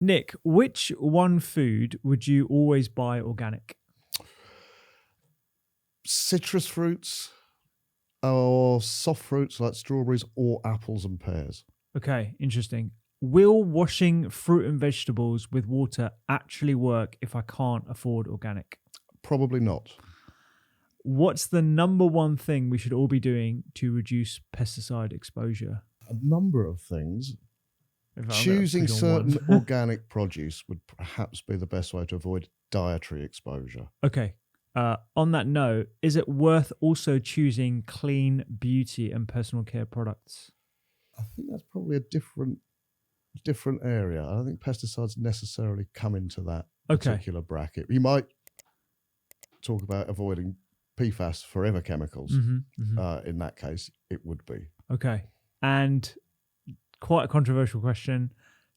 Nick, which one food would you always buy organic? Citrus fruits or soft fruits like strawberries or apples and pears. Okay, interesting. Will washing fruit and vegetables with water actually work if I can't afford organic? Probably not. What's the number one thing we should all be doing to reduce pesticide exposure? A number of things. If I'm Choosing gonna push on certain one. organic produce would perhaps be the best way to avoid dietary exposure. Okay. On that note, is it worth also choosing clean beauty and personal care products? I think that's probably a different area. I don't think pesticides necessarily come into that Okay. particular bracket. You might talk about avoiding PFAS forever chemicals. In that case, it would be. Okay. And quite a controversial question.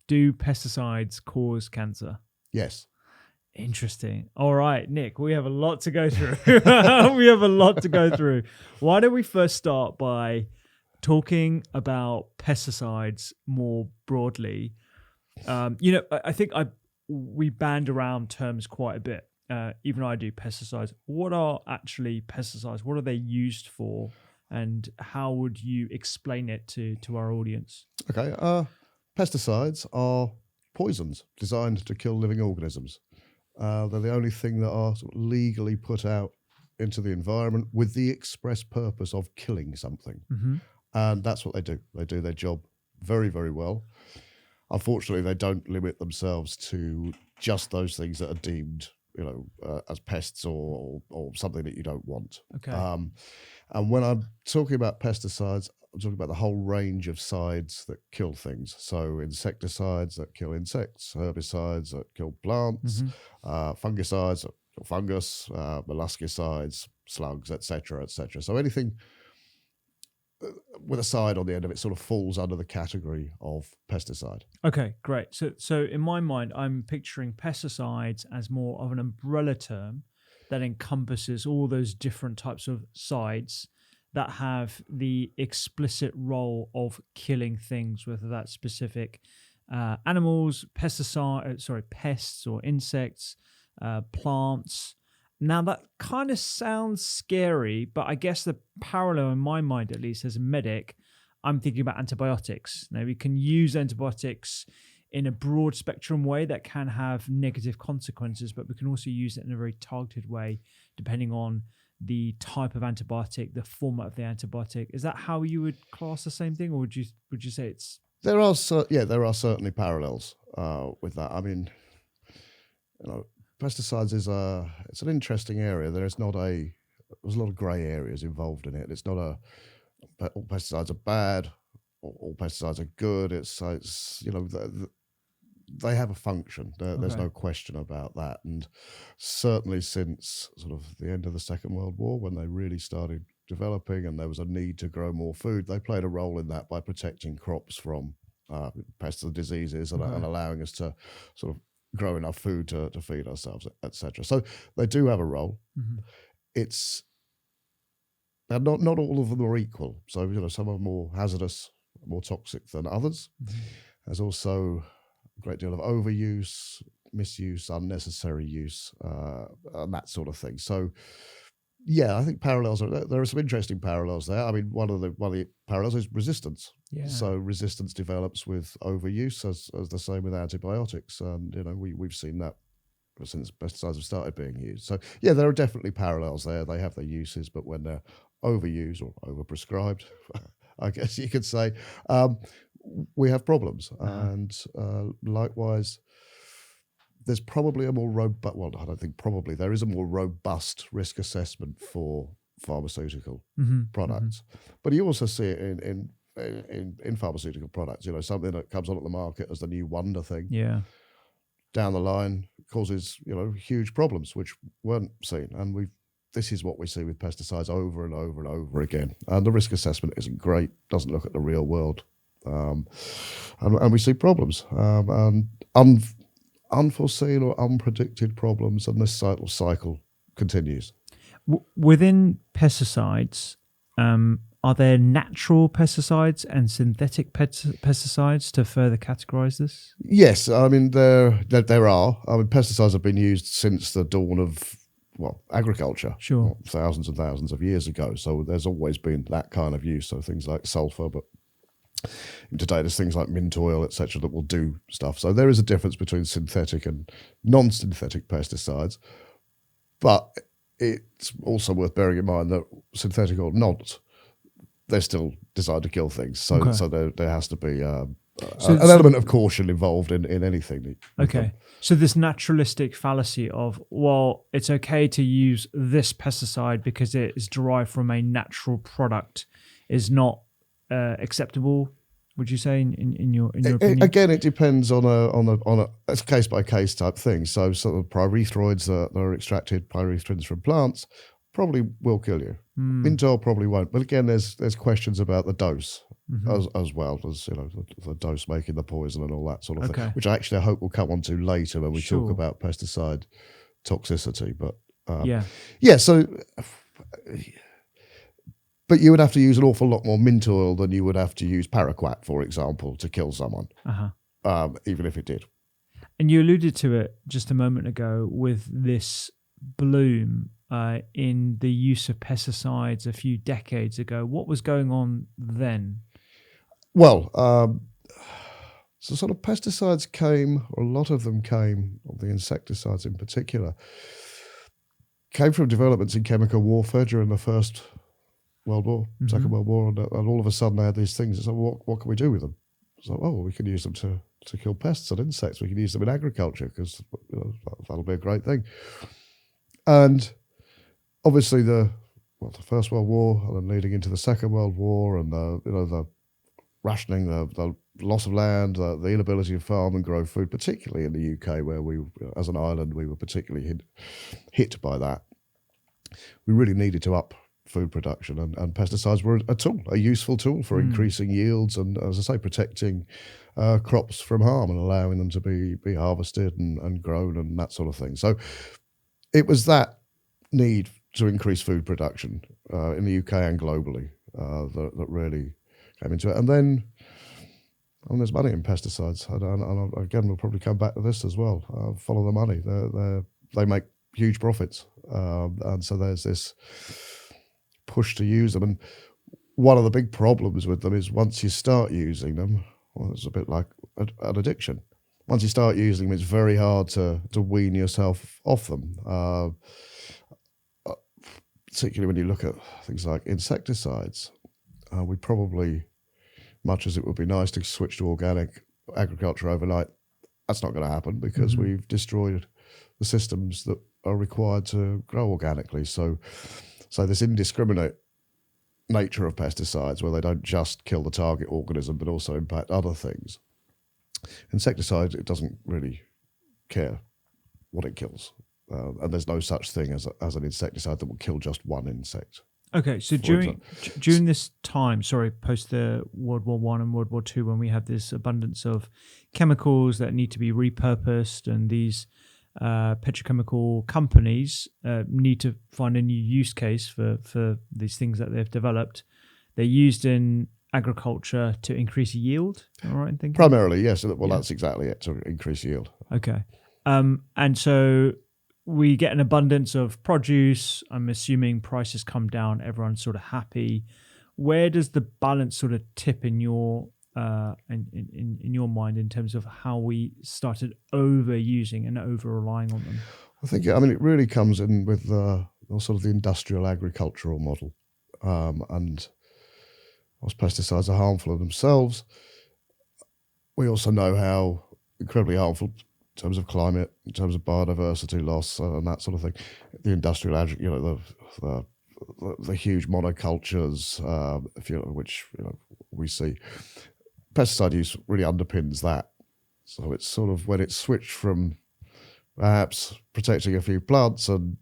Do pesticides cause cancer? Yes. Interesting. All right, Nick, we have a lot to go through. We have a lot to go through. Why don't we first start by talking about pesticides more broadly? I think we band around terms quite a bit. Even I do pesticides. What are actually pesticides? What are they used for? And how would you explain it to our audience? Okay. Pesticides are poisons designed to kill living organisms. They're the only thing that are sort of legally put out into the environment with the express purpose of killing something. And that's what they do. They do their job very, very well. Unfortunately, they don't limit themselves to just those things that are deemed, as pests or something that you don't want. Okay. And when I'm talking about pesticides, I'm talking about the whole range of sides that kill things. So insecticides that kill insects, herbicides that kill plants, fungicides that kill fungus, molluscicides, slugs, etc., etc. So anything with a side on the end of it sort of falls under the category of pesticide. Okay, great. So in my mind, I'm picturing pesticides as more of an umbrella term that encompasses all those different types of sides that have the explicit role of killing things, whether that's specific animals, pests or insects, plants. Now that kind of sounds scary, but I guess the parallel in my mind, at least as a medic, I'm thinking about antibiotics. Now we can use antibiotics in a broad spectrum way that can have negative consequences, but we can also use it in a very targeted way, depending on the type of antibiotic, the format of the antibiotic. Is that how you would class the same thing, or would you say it's? There are certainly parallels with that. I mean, pesticides it's an interesting area. There's a lot of grey areas involved in it. It's not all pesticides are bad, or all pesticides are good. They have a function. There's no question about that. And certainly since sort of the end of the Second World War, when they really started developing and there was a need to grow more food, they played a role in that by protecting crops from pests and diseases and allowing us to sort of grow enough food to feed ourselves, etc. So they do have a role. It's not all of them are equal. So some are more hazardous, more toxic than others. There's also a great deal of overuse, misuse, unnecessary use, and that sort of thing. So, yeah, I think there are some interesting parallels there. I mean, one of the parallels is resistance. Yeah. So resistance develops with overuse, as the same with antibiotics, and we've seen that since pesticides have started being used. So yeah, there are definitely parallels there. They have their uses, but when they're overused or overprescribed, I guess you could say, we have problems. And likewise, there's probably there is a more robust risk assessment for pharmaceutical products. But you also see it in pharmaceutical products, something that comes on at the market as the new wonder thing. Yeah. Down the line causes, huge problems which weren't seen. And this is what we see with pesticides over and over and over again. And the risk assessment isn't great, doesn't look at the real world. And we see problems. And unforeseen or unpredicted problems, and this cycle continues. Within pesticides, are there natural pesticides and synthetic pesticides to further categorize this? Yes, I mean there are. I mean pesticides have been used since the dawn of agriculture, Sure. thousands and thousands of years ago. So there's always been that kind of use. So things like sulfur, but today there's things like mint oil, etc., that will do stuff. So there is a difference between synthetic and non-synthetic pesticides, but it's also worth bearing in mind that synthetic or not, they're still designed to kill things. So Okay. so there has to be an element of caution involved in anything. Okay. So this naturalistic fallacy of, well, it's okay to use this pesticide because it is derived from a natural product is not acceptable, would you say, in your opinion? Again, it depends on a case by case type thing. So sort of pyrethroids that are extracted, pyrethroids from plants, probably will kill you. Mint oil probably won't. But again, there's questions about the dose as well as the dose making the poison and all that sort of thing, which actually I hope we'll come on to later when we talk about pesticide toxicity. But so. But you would have to use an awful lot more mint oil than you would have to use paraquat, for example, to kill someone, even if it did. And you alluded to it just a moment ago with this bloom in the use of pesticides a few decades ago. What was going on then? Well, so sort of pesticides came, or a lot of them came, or the insecticides in particular, came from developments in chemical warfare during the First World War, Second World War, and all of a sudden they had these things. So what can we do with them? So we can use them to kill pests and insects. We can use them in agriculture because that'll be a great thing. And obviously the First World War and then leading into the Second World War and the rationing, the loss of land, the inability to farm and grow food, particularly in the UK where we, as an island, we were particularly hit by that. We really needed to up food production, and pesticides were a useful tool for increasing yields and, as I say, protecting crops from harm and allowing them to be harvested and grown and that sort of thing. So it was that need to increase food production in the UK and globally that really came into it. And then there's money in pesticides. And again, we'll probably come back to this as well. Follow the money. They make huge profits. And so there's this push to use them. And one of the big problems with them is once you start using them, it's a bit like an addiction. Once you start using them, it's very hard to wean yourself off them. Particularly when you look at things like insecticides. We probably, much as it would be nice to switch to organic agriculture overnight, that's not going to happen because we've destroyed the systems that are required to grow organically. So this indiscriminate nature of pesticides, where they don't just kill the target organism but also impact other things. Insecticide, it doesn't really care what it kills, and there's no such thing as an insecticide that will kill just one insect. Okay, so during this time, post the World War I and World War II, when we have this abundance of chemicals that need to be repurposed, and these petrochemical companies need to find a new use case for these things that they've developed. They're used in agriculture to increase yield, all right, I'm thinking? Primarily, yes. Well, that's exactly it, to increase yield. Okay. And so we get an abundance of produce. I'm assuming prices come down, everyone's sort of happy. Where does the balance sort of tip in your in your mind in terms of how we started overusing and over relying on them? I think it really comes in with sort of the industrial agricultural model, and whilst pesticides are harmful in themselves, we also know how incredibly harmful in terms of climate, in terms of biodiversity loss, and that sort of thing. The industrial the huge monocultures, which we see. Pesticide use really underpins that. So it's sort of when it's switched from perhaps protecting a few plants and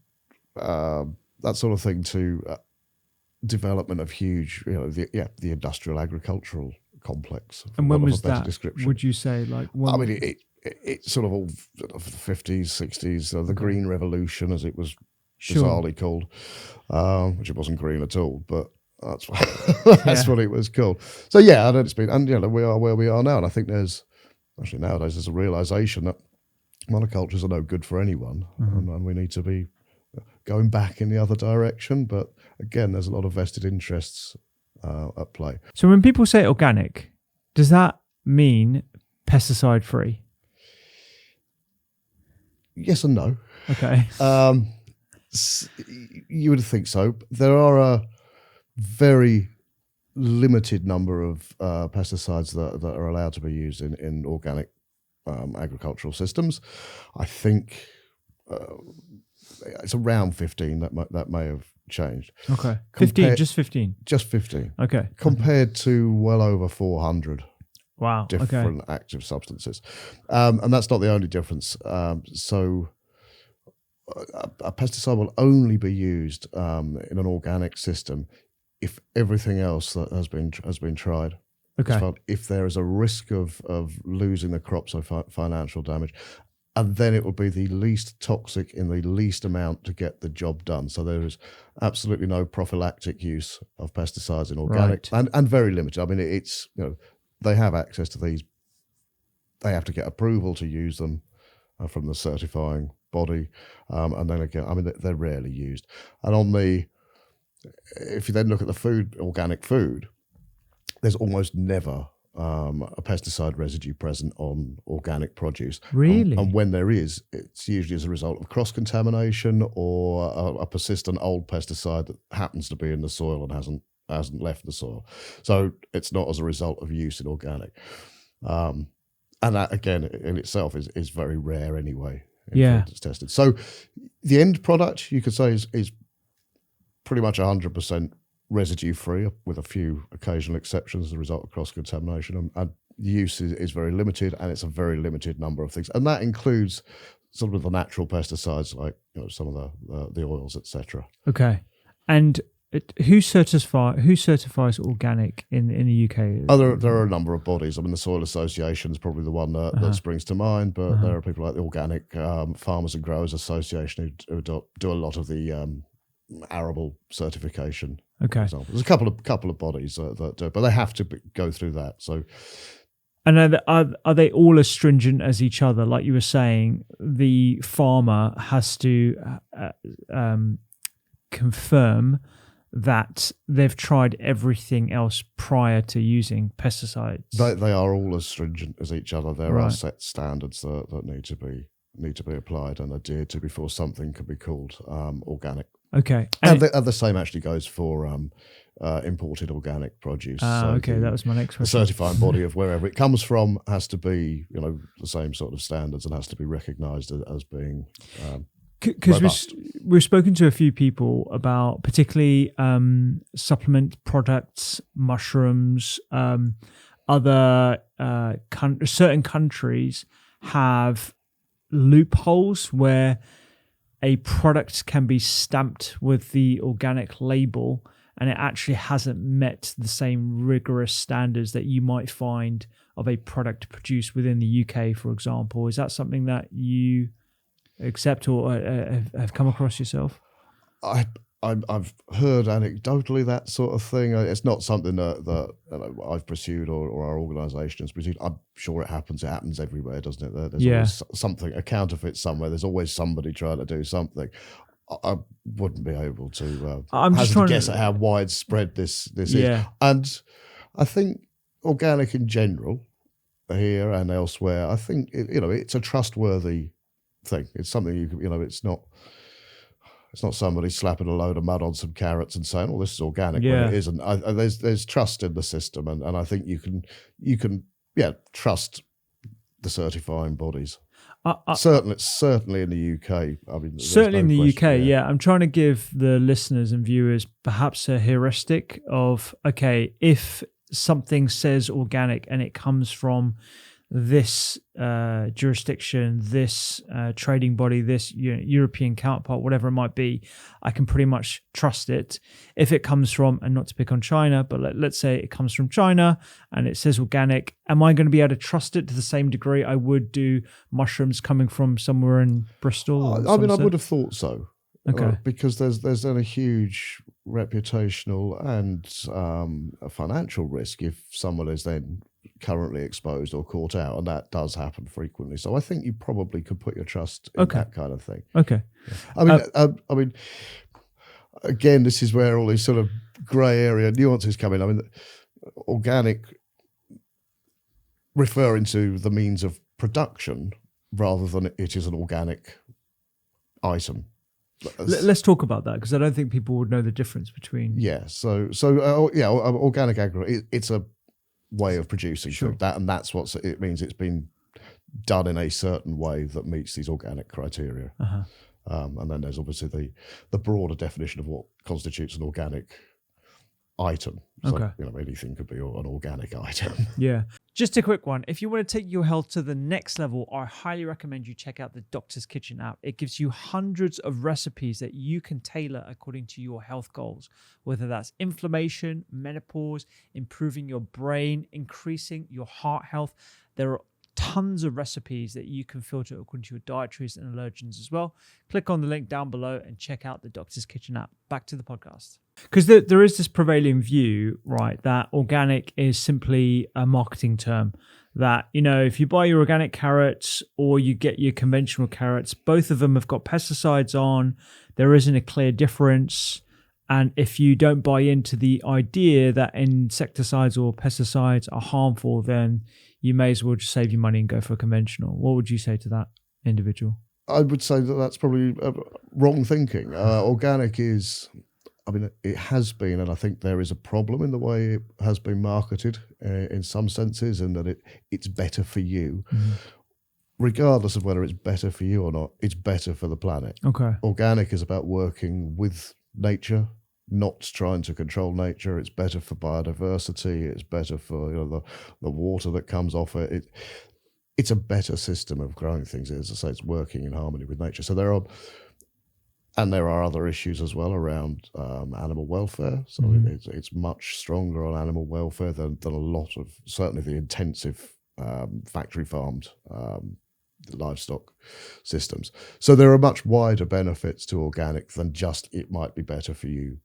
that sort of thing to development of huge, the industrial agricultural complex. And when was that? Would you say It's sort of all the 50s, 60s, the Green Revolution, as it was bizarrely called, which it wasn't green at all, but That's what, that's what it was called. So yeah, and it's been, and we are where we are now. And I think nowadays there's a realization that monocultures are no good for anyone, and we need to be going back in the other direction. But again, there's a lot of vested interests at play. So when people say organic, does that mean pesticide free? Yes and no. Okay. You would think so. There are a very limited number of pesticides that are allowed to be used in organic agricultural systems. I think it's around 15. That may have changed. Okay. 15, just 15. Just 15. Okay. Compared to well over 400. Wow. Different active substances. And that's not the only difference. So a pesticide will only be used in an organic system if everything else that has been tried. Okay. If there is a risk of losing the crops or financial damage, and then it will be the least toxic in the least amount to get the job done. So there is absolutely no prophylactic use of pesticides in organic, and very limited. I mean, it's they have access to these. They have to get approval to use them from the certifying body, and then again, I mean, they're rarely used. And if you then look at the organic food, there's almost never a pesticide residue present on organic produce. Really? And when there is, it's usually as a result of cross-contamination or a persistent old pesticide that happens to be in the soil and hasn't left the soil. So it's not as a result of use in organic. And that, again, in itself is very rare anyway. Yeah. It's tested. So the end product, you could say, is pretty much 100% residue-free, with a few occasional exceptions as a result of cross-contamination. And use is very limited, and it's a very limited number of things. And that includes sort of the natural pesticides, like some of the oils, etc. Okay. And who certifies organic in the UK? There are a number of bodies. I mean, the Soil Association is probably the one that springs to mind, but there are people like the Organic Farmers and Growers Association who do a lot of the arable certification. Okay. For example. There's a couple of bodies that do it, but they have to go through that. So, and are they all as stringent as each other? Like you were saying, the farmer has to confirm that they've tried everything else prior to using pesticides. They are all as stringent as each other. There are set standards that need to be applied and adhered to before something can be called organic. Okay. And the same actually goes for imported organic produce. Okay, that was my next question. The certifying body of wherever it comes from has to be, the same sort of standards and has to be recognised as being because we've spoken to a few people about particularly supplement products, mushrooms, other certain countries have loopholes where a product can be stamped with the organic label and it actually hasn't met the same rigorous standards that you might find of a product produced within the UK, for example. Is that something that you accept or have come across yourself? I've heard anecdotally that sort of thing. It's not something that I've pursued or our organisation has pursued. I'm sure it happens. It happens everywhere, doesn't it? There's always something, a counterfeit somewhere. There's always somebody trying to do something. I wouldn't be able to hazard a guess at how widespread this is. And I think organic in general, here and elsewhere, I think it's a trustworthy thing. It's something it's not somebody slapping a load of mud on some carrots and saying, "Oh, this is organic," when it isn't. There's trust in the system, and I think you can trust the certifying bodies. Certainly in the UK. I mean, certainly in the UK. Yeah, I'm trying to give the listeners and viewers perhaps a heuristic of, okay, if something says organic and it comes from this jurisdiction, this trading body, this European counterpart, whatever it might be, I can pretty much trust it. If it comes from, and not to pick on China, but let's say it comes from China and it says organic, am I going to be able to trust it to the same degree I would do mushrooms coming from somewhere in Bristol? I would have thought so. Okay. Because there's then a huge reputational and a financial risk if someone is then currently exposed or caught out, and that does happen frequently. So I think you probably could put your trust in Okay. that kind of thing. Okay. I mean, again, this is where all these sort of grey area nuances come in. I mean, organic referring to the means of production rather than it is an organic item. Let's talk about that, because I don't think people would know the difference between. Yeah. Organic agriculture. It's a way of producing food. That's what it means. It's been done in a certain way that meets these organic criteria. And then there's obviously the broader definition of what constitutes an organic item. So, anything could be an organic item. Yeah. Just a quick one. If you want to take your health to the next level, I highly recommend you check out the Doctor's Kitchen app. It gives you hundreds of recipes that you can tailor according to your health goals, whether that's inflammation, menopause, improving your brain, increasing your heart health. There are tons of recipes that you can filter according to your dietaries and allergens as well. Click on the link down below and check out the Doctor's Kitchen app. Back to the podcast. Because there is this prevailing view, right, that organic is simply a marketing term. That, if you buy your organic carrots or you get your conventional carrots, both of them have got pesticides on. There isn't a clear difference. And if you don't buy into the idea that insecticides or pesticides are harmful, then you may as well just save your money and go for a conventional. What would you say to that individual? I would say that that's probably wrong thinking. Organic is, it has been, and I think there is a problem in the way it has been marketed in some senses, and that it's better for you. Mm-hmm. Regardless of whether it's better for you or not, it's better for the planet. Okay. Organic is about working with nature, not trying to control nature. It's better for biodiversity. It's better for the water that comes off it. It's a better system of growing things. As I say, it's working in harmony with nature. So there are other issues as well around animal welfare. So it's much stronger on animal welfare than a lot of, certainly the intensive factory farmed livestock systems. So there are much wider benefits to organic than just it might be better for you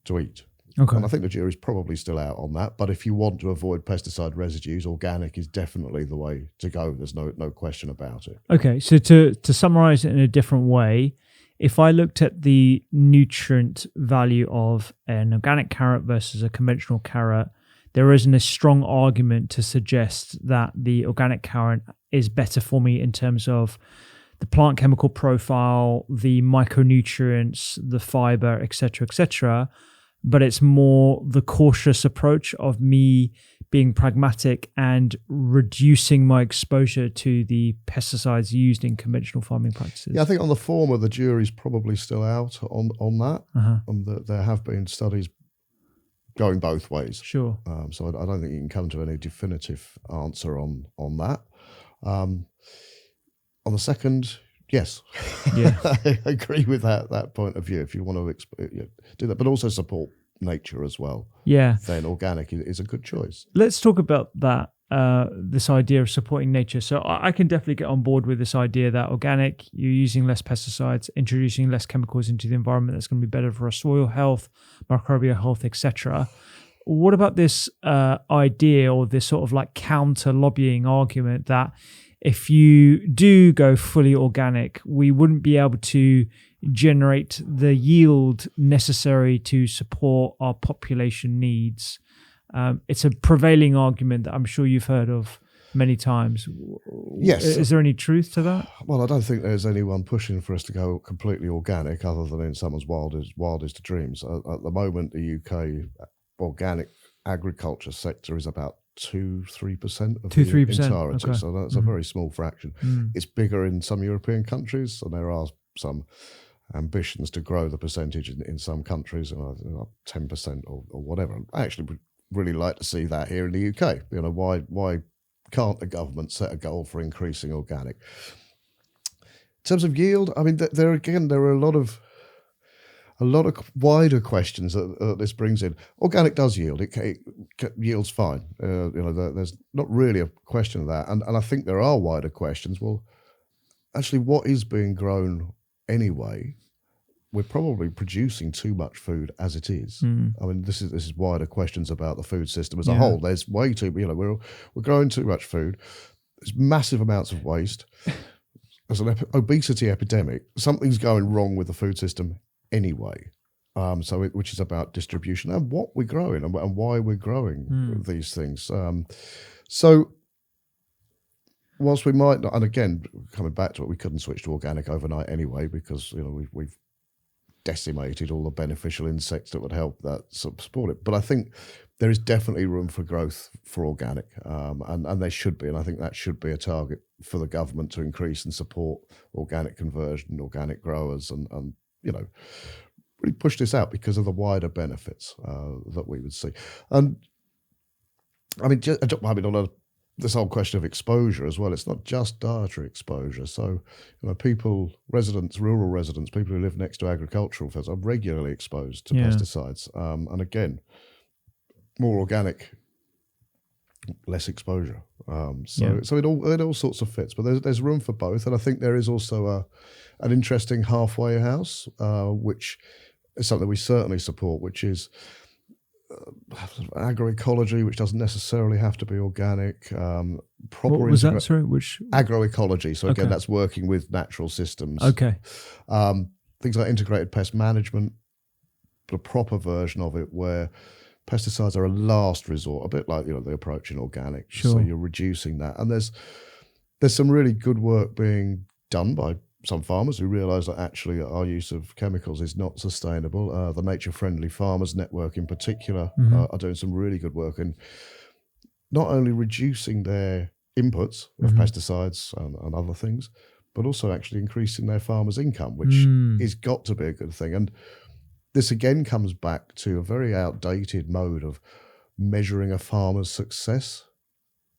to eat. Okay. And I think the jury's probably still out on that. But if you want to avoid pesticide residues, organic is definitely the way to go. There's no question about it. Okay, so to summarize it in a different way, if I looked at the nutrient value of an organic carrot versus a conventional carrot, there isn't a strong argument to suggest that the organic carrot is better for me in terms of the plant chemical profile, the micronutrients, the fiber, etc., but it's more the cautious approach of me being pragmatic and reducing my exposure to the pesticides used in conventional farming practices. Yeah, I think on the former, the jury's probably still out on that. There have been studies going both ways. Sure. So I don't think you can come to any definitive answer on that. On the second, yes. Yeah. I agree with that point of view. If you want to do that, but also support nature as well. Yeah. Then organic is a good choice. Let's talk about that, this idea of supporting nature. So I can definitely get on board with this idea that organic, you're using less pesticides, introducing less chemicals into the environment. That's going to be better for our soil health, microbial health, etc. What about this idea, or this sort of like counter lobbying argument that if you do go fully organic, we wouldn't be able to generate the yield necessary to support our population needs? It's a prevailing argument that I'm sure you've heard of many times. Yes. Is there any truth to that? Well, I don't think there's anyone pushing for us to go completely organic other than in someone's wildest dreams. At the moment, the UK organic agriculture sector is about 2-3% of the entirety. Okay. So that's a very small fraction. It's bigger in some European countries, and there are some ambitions to grow the percentage in some countries, 10% or whatever. I actually would really like to see that here in the UK. Why can't the government set a goal for increasing organic? In terms of yield, there are a lot of wider questions that this brings in. Organic does yield; it yields fine. There's not really a question of that, and I think there are wider questions. Well, actually, what is being grown anyway? we're probably producing too much food as it is. I mean, this is wider questions about the food system as a whole. There's way too, we're growing too much food. There's massive amounts of waste. There's an obesity epidemic. Something's going wrong with the food system anyway. Which is about distribution and what we're growing and why we're growing these things. So whilst we might not, and again, coming back to it, we couldn't switch to organic overnight anyway, because we've decimated all the beneficial insects that would help that support it. But I think there is definitely room for growth for organic, and there should be, and I think that should be a target for the government to increase and support organic conversion, organic growers, and really push this out because of the wider benefits that we would see. And I mean, on this whole question of exposure as well, it's not just dietary exposure. So, rural residents, people who live next to agricultural fields are regularly exposed to pesticides. And again, more organic, less exposure. So it all sorts of fits, but there's room for both. And I think there is also an interesting halfway house, which is something we certainly support, which is agroecology, which doesn't necessarily have to be organic. What was that? Sorry, which agroecology? So again, that's working with natural systems. Okay. Things like integrated pest management, but a proper version of it where pesticides are a last resort, a bit like the approach in organic. Sure. So you're reducing that, and there's some really good work being done by some farmers who realise that actually our use of chemicals is not sustainable. The Nature Friendly Farmers Network in particular are doing some really good work in not only reducing their inputs of pesticides and other things, but also actually increasing their farmers' income, which is got to be a good thing. And this again comes back to a very outdated mode of measuring a farmer's success.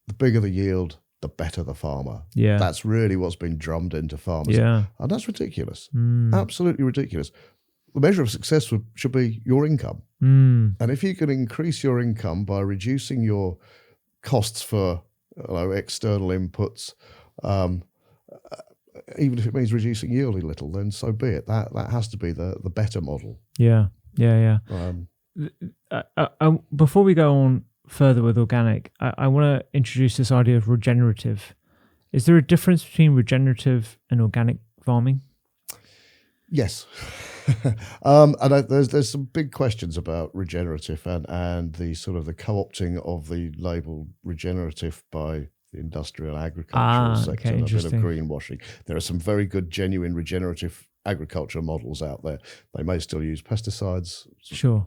The bigger the yield, the better the farmer. Yeah. That's really what's been drummed into farmers. Yeah. And that's ridiculous. Absolutely ridiculous. The measure of success should be your income. And if you can increase your income by reducing your costs for external inputs, even if it means reducing yield a little, then so be it. That has to be the better model. Yeah. Before we go on further with organic, I want to introduce this idea of regenerative. Is there a difference between regenerative and organic farming? Yes. And there's some big questions about regenerative and the sort of the co-opting of the label regenerative by the industrial agricultural sector, and a bit of greenwashing. There are some very good, genuine regenerative agriculture models out there. They may still use pesticides. Sure.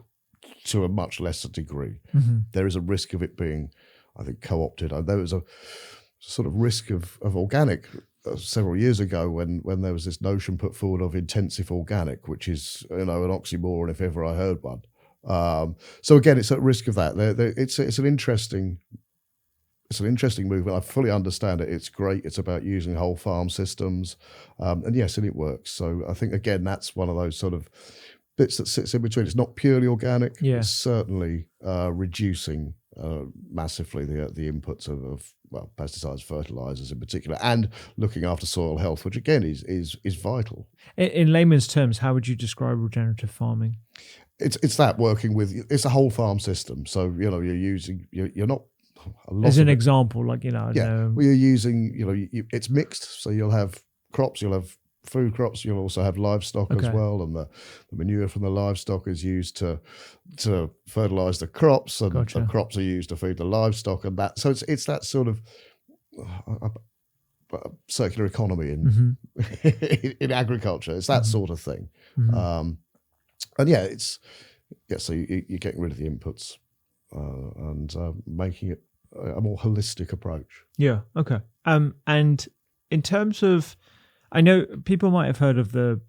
To a much lesser degree. There is a risk of it being, I think, co-opted. There was a sort of risk of organic several years ago when there was this notion put forward of intensive organic, which is an oxymoron if ever I heard one. So again, it's at risk of that. It's an interesting movement. I fully understand it. It's great. It's about using whole farm systems, and yes, and it works. So I think again, that's one of those sort of bits that sits in between. It's not purely organic. Yeah. It's certainly reducing massively the inputs of pesticides, fertilizers in particular, and looking after soil health, which again is vital. In layman's terms, how would you describe regenerative farming? It's that working with, it's a whole farm system. So you're not. As an example, like you're using it's mixed. So you'll have crops, you'll have food crops, you'll also have livestock as well, and the manure from the livestock is used to fertilize the crops, and the crops are used to feed the livestock, and that. So it's that sort of circular economy in in agriculture. It's that sort of thing, and so you're getting rid of the inputs and making it a more holistic approach. Yeah. Okay. And in terms of, I know people might have heard of the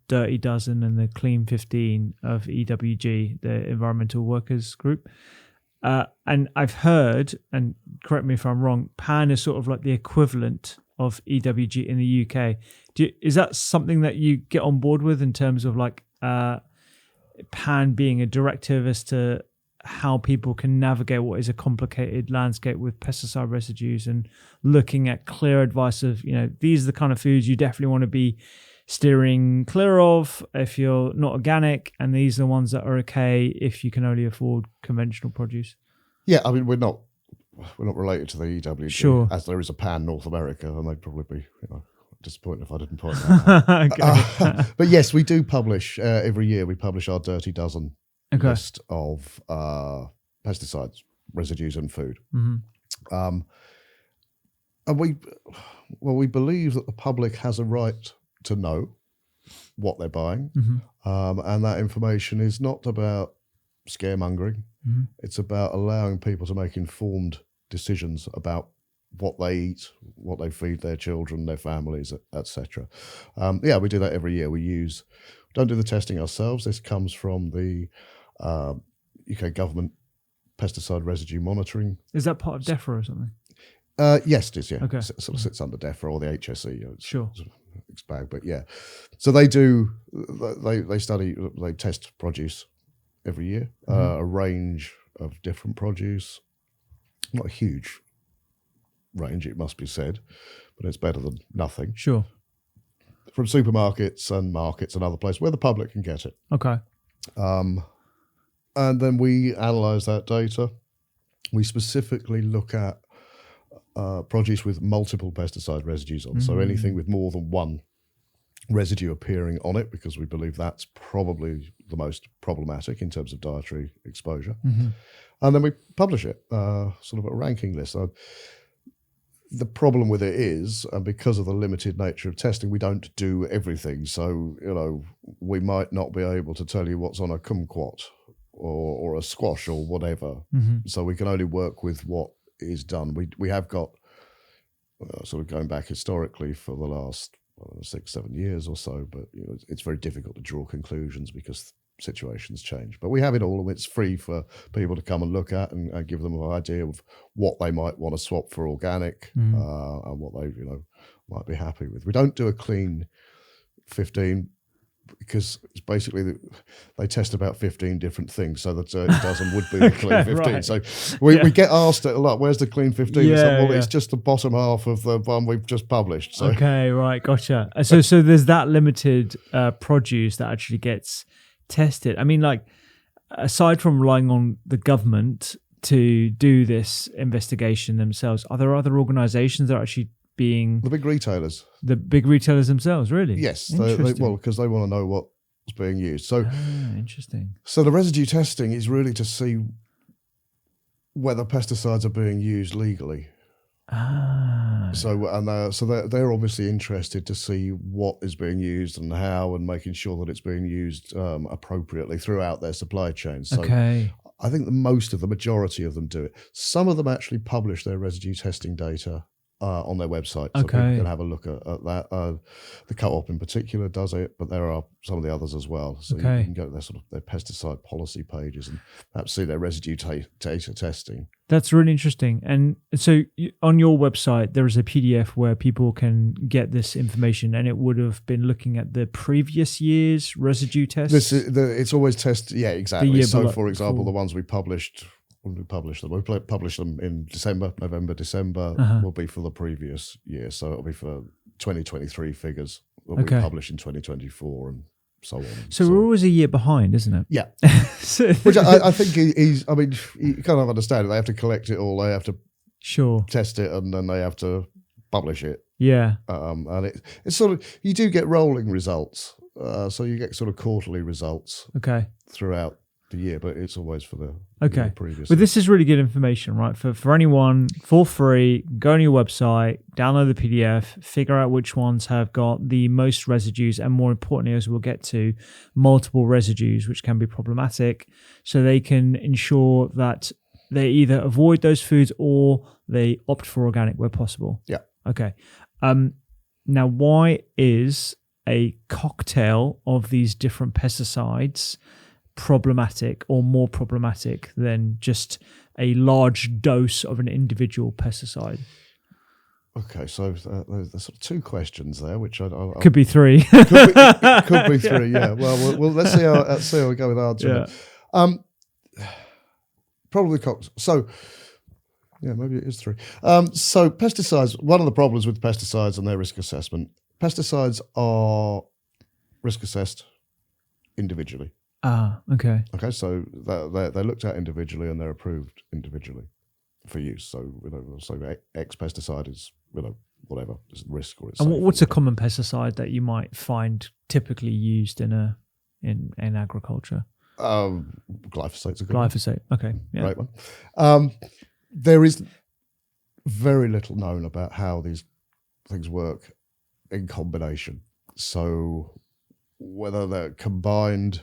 Dirty Dozen and the Clean 15 of EWG, the Environmental Workers Group. And I've heard, and correct me if I'm wrong, PAN is sort of like the equivalent of EWG in the UK. Is that something that you get on board with in terms of like PAN being a directive as to how people can navigate what is a complicated landscape with pesticide residues, and looking at clear advice of, these are the kind of foods you definitely want to be steering clear of if you're not organic, and these are the ones that are okay if you can only afford conventional produce? Yeah, I mean, we're not related to the EWG, Sure. as there is a pan North America, and they'd probably be disappointed if I didn't point that out. Okay. But yes, we do publish every year. We publish our Dirty Dozen Okay. list of pesticides, residues, and food. Mm-hmm. And we believe that the public has a right to know what they're buying, and that information is not about scaremongering. It's about allowing people to make informed decisions about what they eat, what they feed their children, their families, etc. Yeah, we do that every year. We don't do the testing ourselves. This comes from the UK government pesticide residue monitoring. Is that part of DEFRA or something? Yes, it is. Yeah, okay. It sort of sits under DEFRA or the HSE. Sure. Sort of mixed bag, but yeah. So they do. They test produce every year, a range of different produce. Not a huge range, it must be said, but it's better than nothing. Sure. From supermarkets and markets and other places where the public can get it. Okay. And then we analyse that data. We specifically look at produce with multiple pesticide residues on, so anything with more than one residue appearing on it, because we believe that's probably the most problematic in terms of dietary exposure. And then we publish it, sort of a ranking list. The problem with it is, and because of the limited nature of testing, we don't do everything. So, we might not be able to tell you what's on a kumquat or a squash or whatever. So we can only work with what is done. We have got, sort of going back historically for the last 6-7 years or so, but it's very difficult to draw conclusions because situations change. But we have it all, and it's free for people to come and look at and give them an idea of what they might want to swap for organic, and what they might be happy with. We don't do a clean 15 because it's basically they test about 15 different things, so the Dirty Dozen would be the clean 15. Right. So we get asked it a lot, where's the clean 15? It's just the bottom half of the one we've just published. So. Okay, right, gotcha. So there's that limited produce that actually gets tested. I mean, like, aside from relying on the government to do this investigation themselves, are there other organisations that are actually being... The big retailers. The big retailers themselves, really? Yes, because they want to know what's being used. So, interesting. So the residue testing is really to see whether pesticides are being used legally. So they're obviously interested to see what is being used and how, and making sure that it's being used appropriately throughout their supply chain. So okay. I think the majority of them do it. Some of them actually publish their residue testing data on their website, so people can have a look at that. The Co-op in particular does it, but there are some of the others as well. So you can go to their pesticide policy pages and perhaps see their residue data testing. That's really interesting. And so on your website, there is a PDF where people can get this information, and it would have been looking at the previous year's residue tests. It's always tested. Yeah, exactly. So, for example, the ones we published. When we publish them, we publish them in November, December, will be for the previous year. So it'll be for 2023 figures that we publish in 2024 and so on. So we're always a year behind, isn't it? Yeah. Which I think you kind of understand it. They have to collect it all. They have to test it, and then they have to publish it. Yeah. And it's sort of, you do get rolling results. So you get sort of quarterly results throughout the year, but it's always for the previous. But this is really good information, right? For anyone, for free, go on your website, download the PDF, figure out which ones have got the most residues, and more importantly, as we'll get to, multiple residues, which can be problematic, so they can ensure that they either avoid those foods or they opt for organic where possible. Yeah. Okay. Now, why is a cocktail of these different pesticides problematic, or more problematic than just a large dose of an individual pesticide? Okay, so there's sort of two questions there, which could be three. could be three. Yeah. Well, let's see how we go with answering it. Probably cocktails. So. Yeah, maybe it is three. So pesticides, one of the problems with pesticides and their risk assessment, pesticides are risk assessed individually. Okay. Okay, so they're looked at individually and they're approved individually for use. So, so X pesticide is, whatever, it's risk or it's And safe. what's a common pesticide that you might find typically used in agriculture? Glyphosate's a good one. Glyphosate. Okay. Yeah. Great one. There is very little known about how these things work in combination. So whether they're combined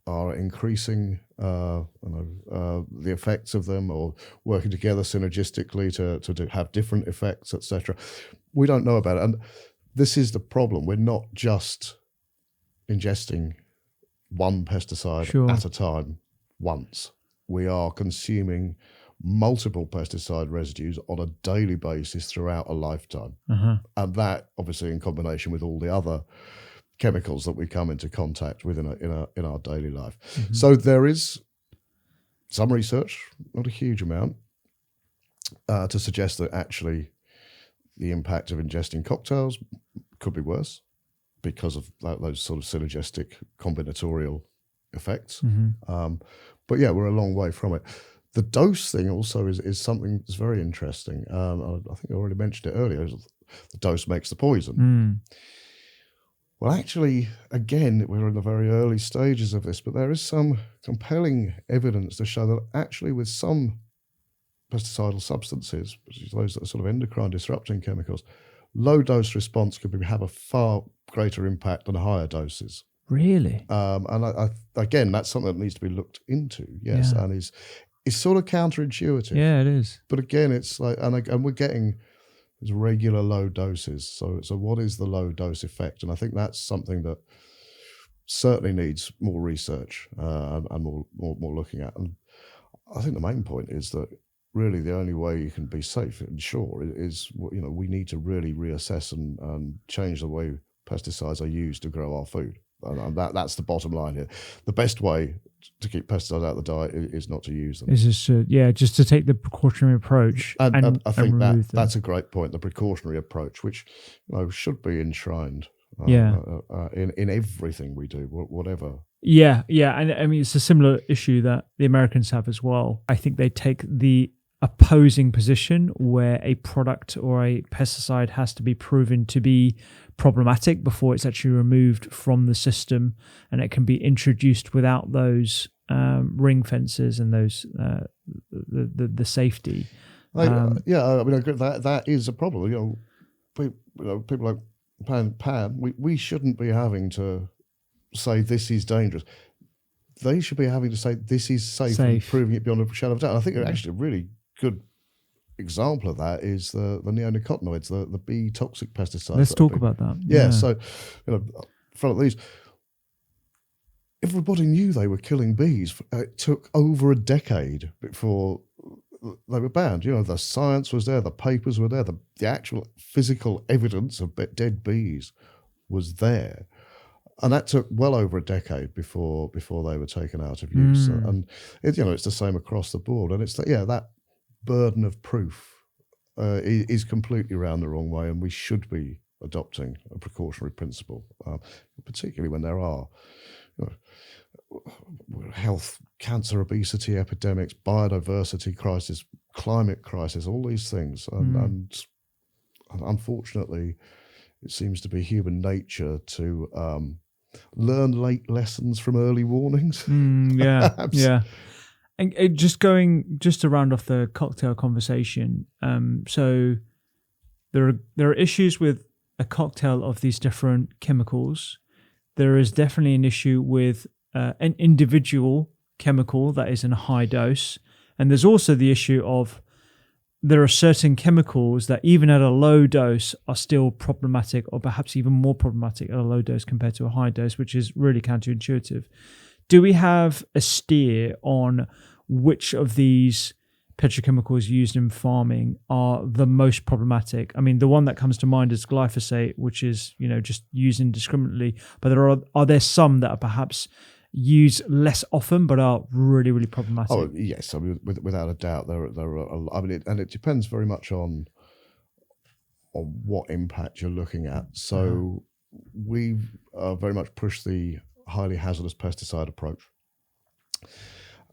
are increasing the effects of them, or working together synergistically to have different effects, etc. We don't know about it. And this is the problem. We're not just ingesting one pesticide at a time once. We are consuming multiple pesticide residues on a daily basis throughout a lifetime. And that obviously in combination with all the other chemicals that we come into contact with in our daily life. So there is some research, not a huge amount, to suggest that actually the impact of ingesting cocktails could be worse because of those sort of synergistic combinatorial effects. But yeah, we're a long way from it. The dose thing also is something that's very interesting. I think I already mentioned it earlier. The dose makes the poison. Well, actually, again, we're in the very early stages of this, but there is some compelling evidence to show that actually with some pesticidal substances, those that are sort of endocrine disrupting chemicals, low dose response could have a far greater impact than higher doses. Really? And again, that's something that needs to be looked into, yes, and is sort of counterintuitive. Yeah, it is. But again, it's like, and we're getting regular low doses. So what is the low dose effect? And I think that's something that certainly needs more research and more looking at. And I think the main point is that really the only way you can be safe and sure is, we need to really reassess and change the way pesticides are used to grow our food. And that's the bottom line here. The best way to keep pesticides out of the diet is not to use them. Is just to take the precautionary approach and I think remove them. That's a great point. The precautionary approach, which should be enshrined in everything we do, whatever. Yeah, and I mean it's a similar issue that the Americans have as well. I think they take the opposing position where a product or a pesticide has to be proven to be problematic before it's actually removed from the system, and it can be introduced without those ring fences and those the safety. I mean, that is a problem. People like Pan, we shouldn't be having to say this is dangerous. They should be having to say this is safe. And proving it beyond a shadow of doubt. I think actually a really good example of that is the neonicotinoids, the bee toxic pesticides. Let's talk about that. Yeah. So, front of these, everybody knew they were killing bees. It took over a decade before they were banned. The science was there, the papers were there, the actual physical evidence of dead bees was there. And that took well over a decade before they were taken out of use. And it's the same across the board. And it's that burden of proof is completely around the wrong way, and we should be adopting a precautionary principle, particularly when there are health, cancer, obesity epidemics, biodiversity crisis, climate crisis, all these things. And unfortunately, it seems to be human nature to learn late lessons from early warnings. Yeah. And just to round off the cocktail conversation, so there are issues with a cocktail of these different chemicals. There is definitely an issue with an individual chemical that is in a high dose, and there's also the issue of there are certain chemicals that even at a low dose are still problematic, or perhaps even more problematic at a low dose compared to a high dose, which is really counterintuitive. Do we have a steer on which of these petrochemicals used in farming are the most problematic? I mean, the one that comes to mind is glyphosate, which is just used indiscriminately. But are there some that are perhaps used less often but are really, really problematic? Oh yes, I mean without a doubt there are. I mean, and it depends very much on what impact you're looking at. So we very much push the highly hazardous pesticide approach.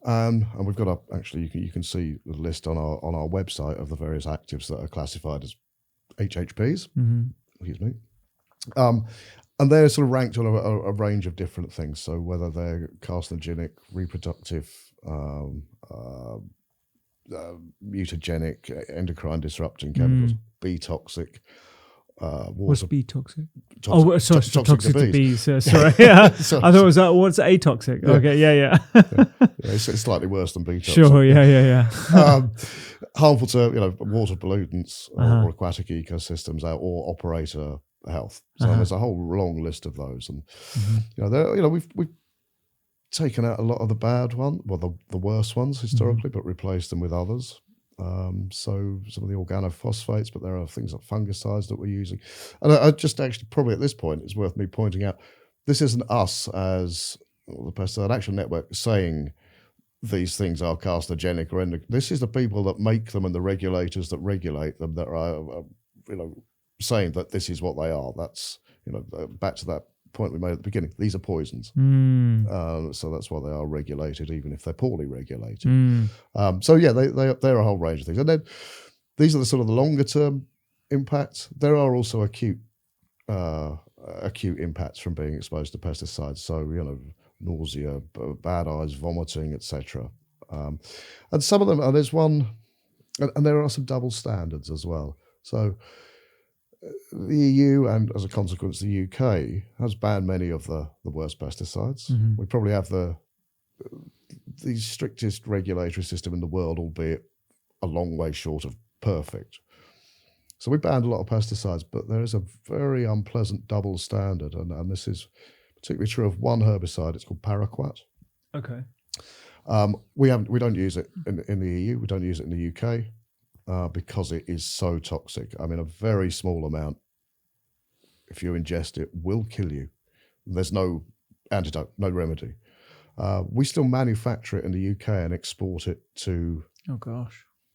And we've got actually you can see the list on our website of the various actives that are classified as HHPs. Excuse me. And they're sort of ranked on a range of different things. So whether they're carcinogenic, reproductive, mutagenic, endocrine disrupting chemicals, B toxic. What's B toxic? Toxic, Sorry, toxic to bees. Sorry, yeah. I thought it was that. What's atoxic? Yeah. Okay, yeah. It's slightly worse than B toxic. Sure, yeah. Harmful to water pollutants or aquatic ecosystems or operator health. So there's a whole long list of those, and we've taken out a lot of the bad ones, the worst ones historically, but replaced them with others. So some of the organophosphates, but there are things like fungicides that we're using. And I just actually probably at this point it's worth me pointing out this isn't us as the Pesticide Action Network saying these things are carcinogenic or this is the people that make them and the regulators that regulate them that are saying that this is what they are. That's back to that point we made at the beginning. These are poisons, so that's why they are regulated, even if they're poorly regulated. So yeah, they're a whole range of things, and then these are the sort of the longer term impacts. There are also acute impacts from being exposed to pesticides. So nausea, bad eyes, vomiting, etc. And some of them, and there's one, and there are some double standards as well. So the EU and as a consequence the UK has banned many of the worst pesticides. We probably have the strictest regulatory system in the world, albeit a long way short of perfect. So we banned a lot of pesticides, but there is a very unpleasant double standard, and this is particularly true of one herbicide. It's called paraquat. Okay. We don't use it in the EU. We don't use it in the UK. Because it is so toxic. I mean, a very small amount, if you ingest it, will kill you. There's no antidote, no remedy. We still manufacture it in the UK and export it to the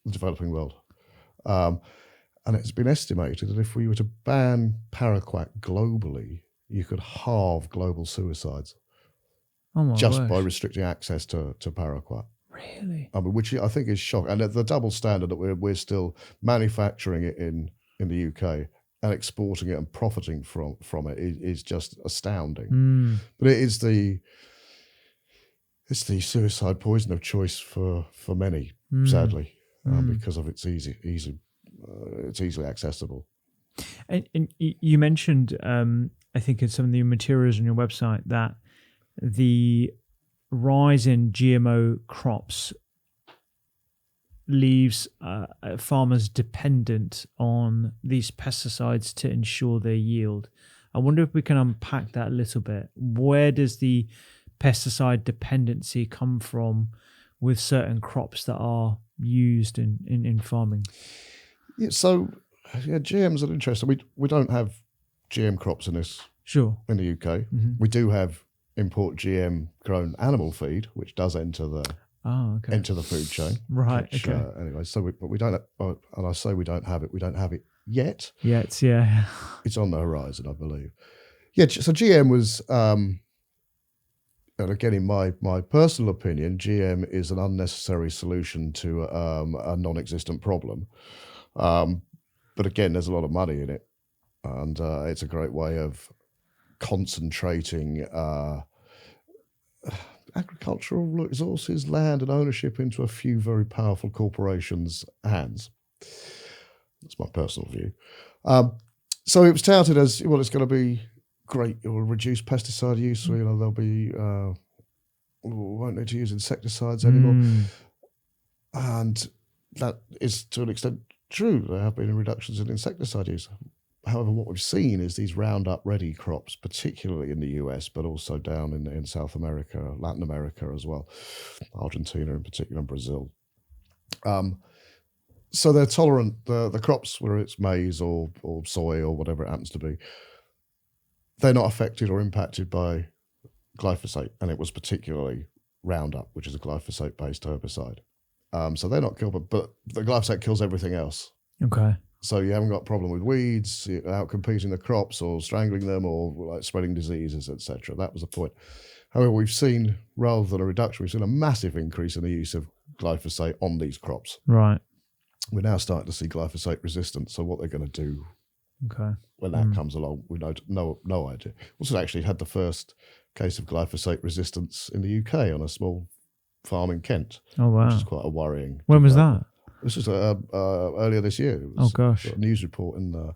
developing world. And it's been estimated that if we were to ban paraquat globally, you could halve global suicides just by restricting access to paraquat. Really? I mean, which I think is shocking. And the double standard that we're still manufacturing it in the UK and exporting it and profiting from it is just astounding. But it's the suicide poison of choice for many, sadly, because of its easily accessible. And you mentioned, I think in some of the materials on your website, that the rise in GMO crops leaves farmers dependent on these pesticides to ensure their yield. I wonder if we can unpack that a little bit. Where does the pesticide dependency come from with certain crops that are used in farming? Yeah, so GMs are interesting. We don't have GM crops in this. Sure. In the UK, we do have import GM grown animal feed, which does enter the food chain. Right. Which, okay. Anyway, but we don't. And I say we don't have it. We don't have it yet. Yet, yeah. It's on the horizon, I believe. Yeah. So GM was, and again, in my personal opinion, GM is an unnecessary solution to a non-existent problem. But again, there's a lot of money in it, and it's a great way of concentrating agricultural resources, land and ownership into a few very powerful corporations' hands. That's my personal view. So it was touted as, well, it's going to be great. It will reduce pesticide use. So, there'll be, we won't need to use insecticides anymore. And that is to an extent true. There have been reductions in insecticide use. However, what we've seen is these Roundup-ready crops, particularly in the US, but also down in South America, Latin America as well, Argentina in particular, and Brazil. So they're tolerant, the crops, whether it's maize or soy or whatever it happens to be, they're not affected or impacted by glyphosate, and it was particularly Roundup, which is a glyphosate-based herbicide. So they're not killed, but the glyphosate kills everything else. Okay. So you haven't got a problem with weeds out competing the crops or strangling them or like spreading diseases, etc. That was the point. However, we've seen, rather than a reduction, we've seen a massive increase in the use of glyphosate on these crops. Right. We're now starting to see glyphosate resistance. So what they're going to do when that comes along, we no idea. Also, actually had the first case of glyphosate resistance in the UK on a small farm in Kent. Oh, wow. Which is quite a worrying. When was that? This was earlier this year. It was, oh gosh! A news report in I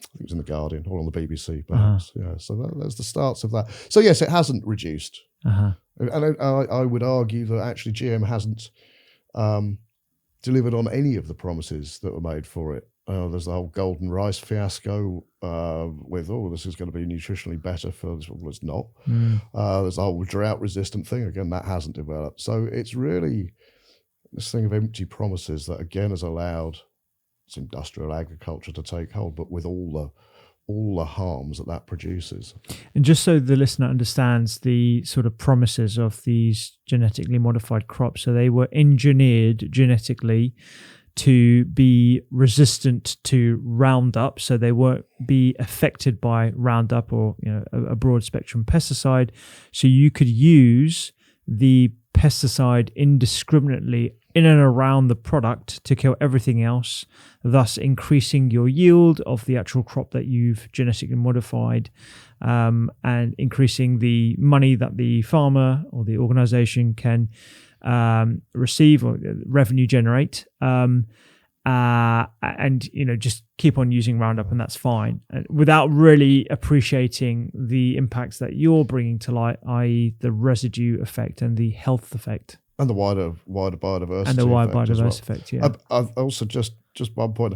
think it was in the Guardian or on the BBC, perhaps. Yeah, so that's the starts of that. So yes, it hasn't reduced, and I would argue that actually GM hasn't delivered on any of the promises that were made for it. There's the whole golden rice fiasco with, this is going to be nutritionally better for this. Well, it's not. There's the whole drought-resistant thing. Again, that hasn't developed. So it's really this thing of empty promises that, again, has allowed industrial agriculture to take hold, but with all the harms that produces. And just so the listener understands the sort of promises of these genetically modified crops, so they were engineered genetically to be resistant to Roundup, so they won't be affected by Roundup or a broad spectrum pesticide. So you could use the pesticide indiscriminately in and around the product to kill everything else, thus increasing your yield of the actual crop that you've genetically modified, and increasing the money that the farmer or the organization can receive or revenue generate, and just keep on using Roundup, and that's fine, without really appreciating the impacts that you're bringing to light, i.e. the residue effect and the health effect. And the wider biodiversity and the wider effect as well. effect, yeah. I've also just one point,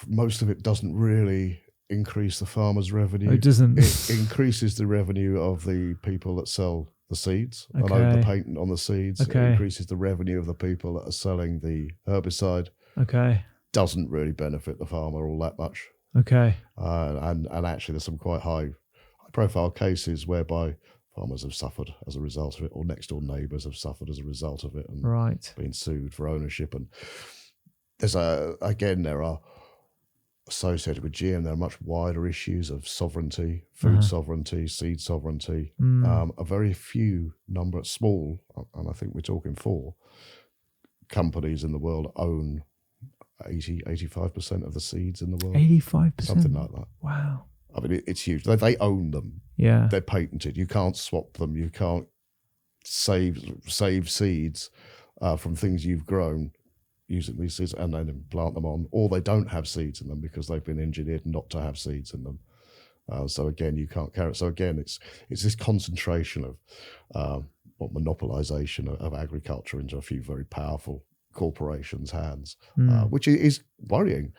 most of it doesn't really increase the farmer's revenue. It doesn't. It increases the revenue of the people that sell the seeds and own the patent on the seeds. It increases the revenue of the people that are selling the herbicide. Doesn't really benefit the farmer all that much. And actually there's some quite high profile cases whereby farmers have suffered as a result of it, or next door neighbours have suffered as a result of it, and been sued for ownership. And there are associated with GM, there are much wider issues of sovereignty, food sovereignty, seed sovereignty. A very few number, small, and I think we're talking 4 companies in the world own 85% of the seeds in the world. 85%? Something like that. Wow. I mean, it's huge. They own them. Yeah. They're patented. You can't swap them. You can't save seeds from things you've grown using these seeds and then plant them on, or they don't have seeds in them because they've been engineered not to have seeds in them. So again, you can't carry it. So again, it's this concentration of monopolization of agriculture into a few very powerful corporations' hands, which is worrying.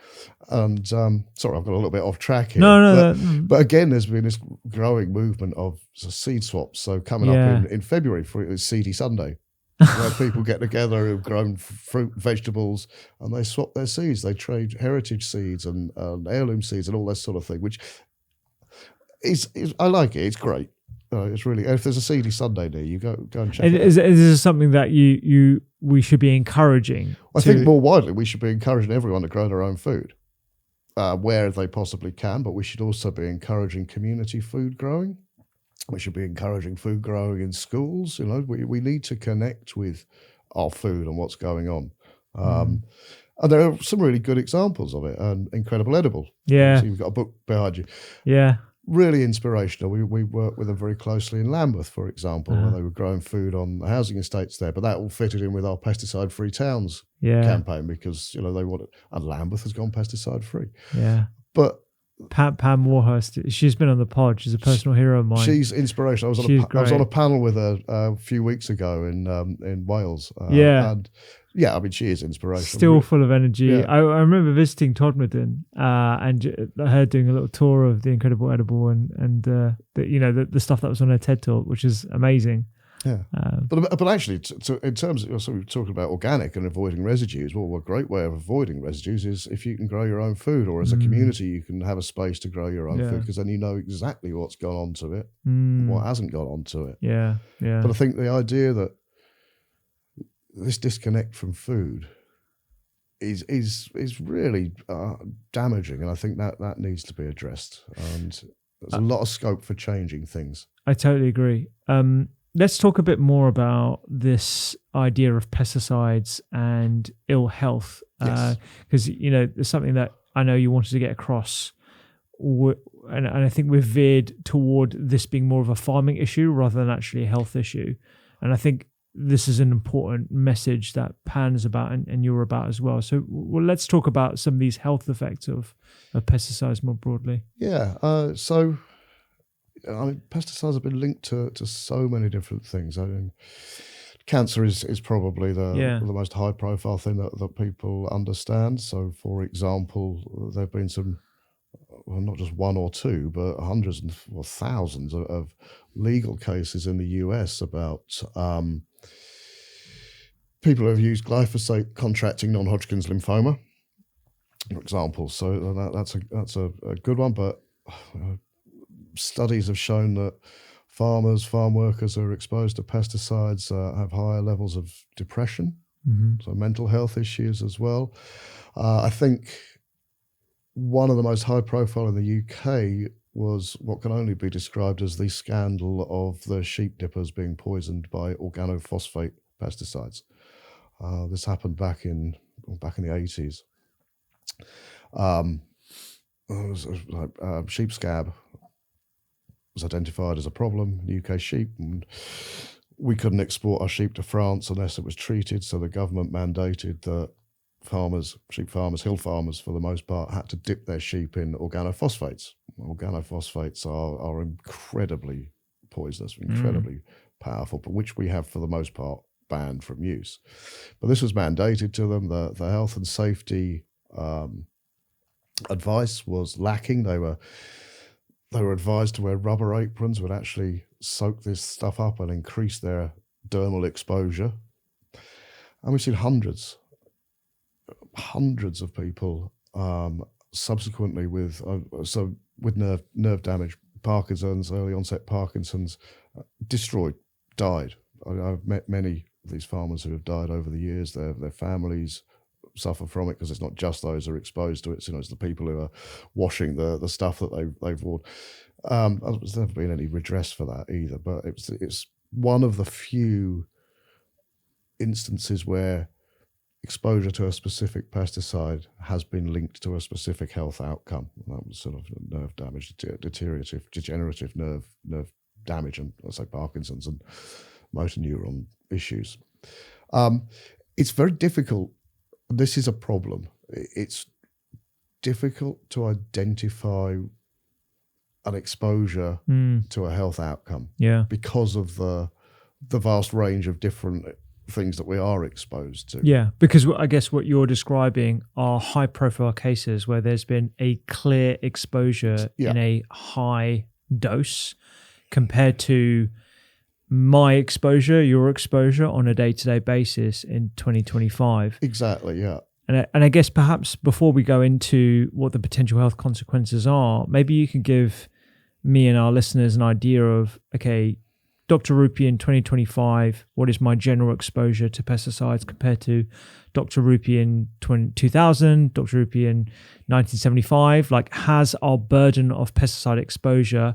And sorry, I've got a little bit off track here. But again, there's been this growing movement of seed swaps. So coming up in February, it's Seedy Sunday, where people get together who've grown fruit, vegetables, and they swap their seeds. They trade heritage seeds and heirloom seeds and all that sort of thing, which is I like it. It's great. It's really. If there's a Seedy Sunday near you, go and check it out. Is this something that we should be encouraging? I think more widely we should be encouraging everyone to grow their own food where they possibly can, but we should also be encouraging community food growing. We should be encouraging food growing in schools. We need to connect with our food and what's going on. And there are some really good examples of it. And Incredible Edible. Yeah. So you've got a book behind you. Yeah. Really inspirational. We worked with them very closely in Lambeth, for example, where they were growing food on the housing estates there. But that all fitted in with our pesticide-free towns campaign because they wanted, and Lambeth has gone pesticide-free. Yeah. But Pam Warhurst, she's been on the pod. She's a personal hero of mine. She's inspirational. I was on a panel with her a few weeks ago in Wales. And I mean, she is inspirational. Still full of energy. Yeah. I remember visiting Todmorden and her doing a little tour of the Incredible Edible and the stuff that was on her TED Talk, which is amazing. Yeah, but actually, in terms of, so we were talking about organic and avoiding residues. Well, a great way of avoiding residues is if you can grow your own food, or as a community, you can have a space to grow your own food, because then you know exactly what's gone on to it, and what hasn't gone on to it. Yeah. But I think the idea that this disconnect from food is really damaging, and I think that needs to be addressed. And there's a Uh, lot of scope for changing things. I totally agree. Let's talk a bit more about this idea of pesticides and ill health, Yes. because there's something that I know you wanted to get across, and I think we've veered toward this being more of a farming issue rather than actually a health issue. And I think this is an important message that Pan's about and you're about as well. So let's talk about some of these health effects of pesticides more broadly. Yeah. So, I mean, pesticides have been linked to so many different things. I mean, cancer is probably Yeah. the most high profile thing that people understand. So, for example, there have been some, well, not just one or two, but hundreds or thousands of legal cases in the US about people who have used glyphosate contracting non-Hodgkin's lymphoma, for example. So that's a good one. But studies have shown that farm workers who are exposed to pesticides have higher levels of depression, so mental health issues as well. I think one of the most high profile in the UK was what can only be described as the scandal of the sheep dippers being poisoned by organophosphate pesticides. This happened back in the 80s. Sheep scab was identified as a problem in UK sheep, and we couldn't export our sheep to France unless it was treated. So the government mandated that sheep farmers, hill farmers for the most part, had to dip their sheep in organophosphates. Organophosphates are incredibly poisonous, incredibly powerful, but which we have for the most part banned from use. But this was mandated to them. The health and safety advice was lacking. They were advised to wear rubber aprons, would actually soak this stuff up and increase their dermal exposure. And we've seen hundreds of people subsequently with nerve damage, Parkinson's, early onset Parkinson's, destroyed, died. I've met many of these farmers who have died over the years. Their families suffer from it because it's not just those who are exposed to it. So, it's the people who are washing the stuff that they've worn. There's never been any redress for that either. But it's one of the few instances where exposure to a specific pesticide has been linked to a specific health outcome. And that was sort of nerve damage, degenerative nerve damage, and let's say Parkinson's and motor neuron issues. It's very difficult. This is a problem. It's difficult to identify an exposure to a health outcome, because of the vast range of different things that we are exposed to. Yeah, because I guess what you're describing are high-profile cases where there's been a clear exposure in a high dose compared to my exposure, your exposure on a day-to-day basis in 2025. Exactly, yeah. And I guess perhaps before we go into what the potential health consequences are, maybe you can give me and our listeners an idea of, okay, Dr. Rupy in 2025, what is my general exposure to pesticides compared to Dr. Rupy in 2000, Dr. Rupy in 1975? Like, has our burden of pesticide exposure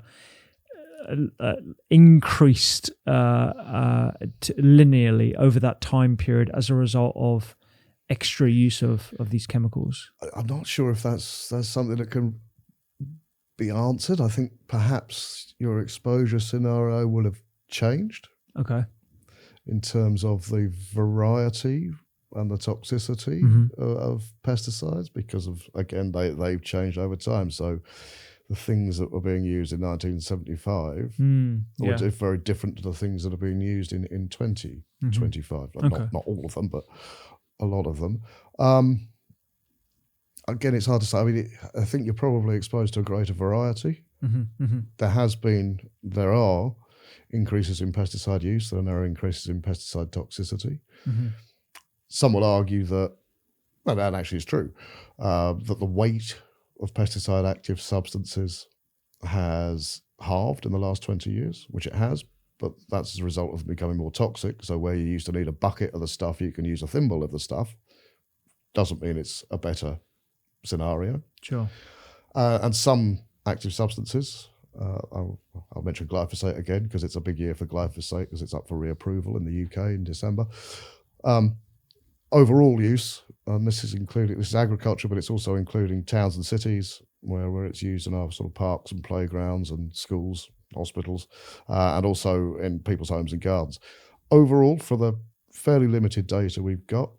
increased linearly over that time period as a result of extra use of these chemicals? I'm not sure if that's something that can be answered. I think perhaps your exposure scenario will have changed. Okay. In terms of the variety and the toxicity of pesticides, because of, again, they've changed over time. So the things that were being used in 1975 are very different to the things that are being used in 2025. Like not all of them, but a lot of them. Again, it's hard to say. I mean, I think you're probably exposed to a greater variety. There are increases in pesticide use, there are now increases in pesticide toxicity. Some will argue that, well, that actually is true, that the weight of pesticide active substances has halved in the last 20 years, which it has, but that's as a result of them becoming more toxic. So where you used to need a bucket of the stuff, you can use a thimble of the stuff. doesn't mean it's a better scenario. Sure. And some active substances, I'll mention glyphosate again because it's a big year for glyphosate because it's up for reapproval in the UK in December. Overall use, and this is agriculture, but it's also including towns and cities where it's used in our sort of parks and playgrounds and schools, hospitals, and also in people's homes and gardens. Overall, for the fairly limited data we've got,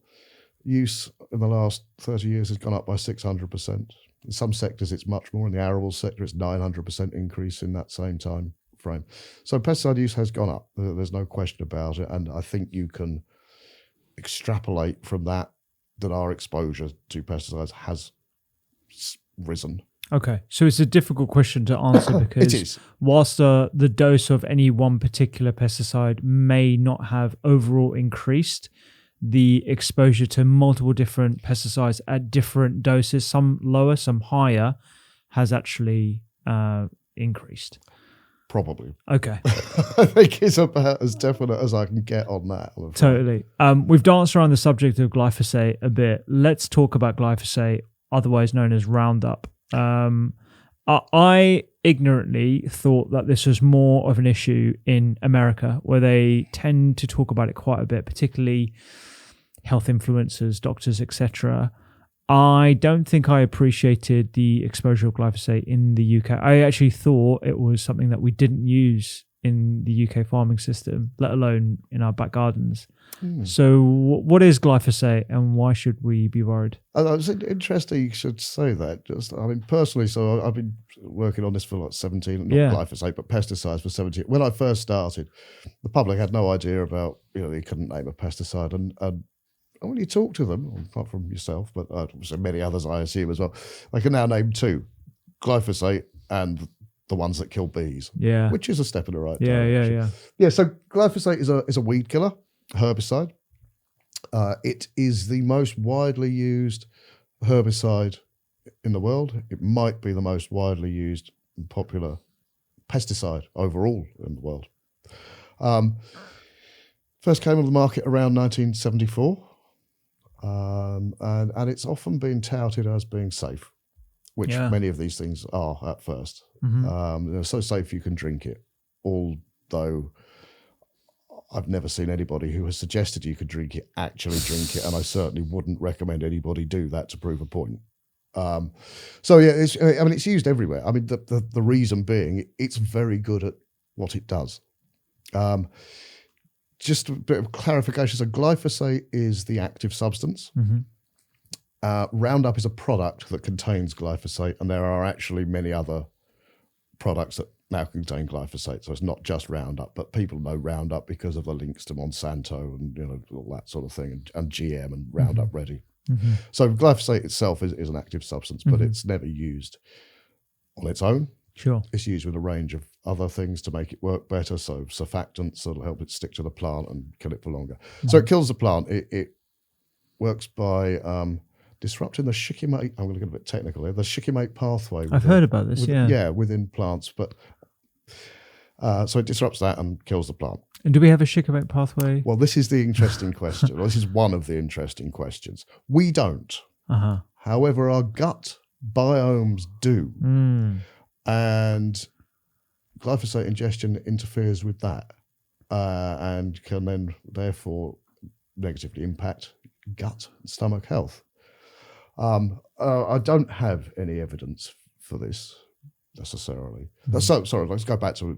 use in the last 30 years has gone up by 600%. In some sectors, it's much more. In the arable sector, it's 900% increase in that same time frame. So pesticide use has gone up. There's no question about it. And I think you can extrapolate from that our exposure to pesticides has risen. Okay, so it's a difficult question to answer because It is. Whilst the dose of any one particular pesticide may not have overall increased, the exposure to multiple different pesticides at different doses, some lower, some higher, has actually increased. Probably. Okay. I think it's about as definite as I can get on that. Totally. We've danced around the subject of glyphosate a bit. Let's talk about glyphosate, otherwise known as Roundup. I ignorantly thought that this was more of an issue in America, where they tend to talk about it quite a bit, particularly health influencers, doctors, etc. I don't think I appreciated the exposure of glyphosate in the UK. I actually thought it was something that we didn't use in the UK farming system, let alone in our back gardens. So what is glyphosate and why should we be worried? It's interesting you should say that. Personally, so I've been working on this for like 17, not glyphosate, but pesticides for 17. When I first started, the public had no idea about, they couldn't name a pesticide. And when you talk to them, apart from yourself, but so many others I assume as well, they can now name two, glyphosate and the ones that kill bees, which is a step in the right direction. Yeah, so glyphosate is a weed killer, herbicide. It is the most widely used herbicide in the world. It might be the most widely used and popular pesticide overall in the world. First came on the market around 1974, and it's often been touted as being safe, which many of these things are at first. They're so safe you can drink it, although I've never seen anybody who has suggested you could drink it actually drink it, and I certainly wouldn't recommend anybody do that to prove a point. It's used everywhere. The reason being it's very good at what it does. Just a bit of clarification. So glyphosate is the active substance. Roundup is a product that contains glyphosate, and there are actually many other products that now contain glyphosate. So it's not just Roundup, but people know Roundup because of the links to Monsanto and all that sort of thing, and GM and Roundup Ready. So glyphosate itself is an active substance, but it's never used on its own. Sure. It's used with a range of other things to make it work better. So surfactants that'll help it stick to the plant and kill it for longer. So it kills the plant. It works by disrupting the shikimate. I'm going to get a bit technical here. The shikimate pathway. I've heard about this. Within plants, but so it disrupts that and kills the plant. And do we have a shikimate pathway? Well, this is the interesting question. This is one of the interesting questions. We don't. However, our gut biomes do. And glyphosate ingestion interferes with that and can then therefore negatively impact gut and stomach health. I don't have any evidence for this necessarily. Sorry, let's go back to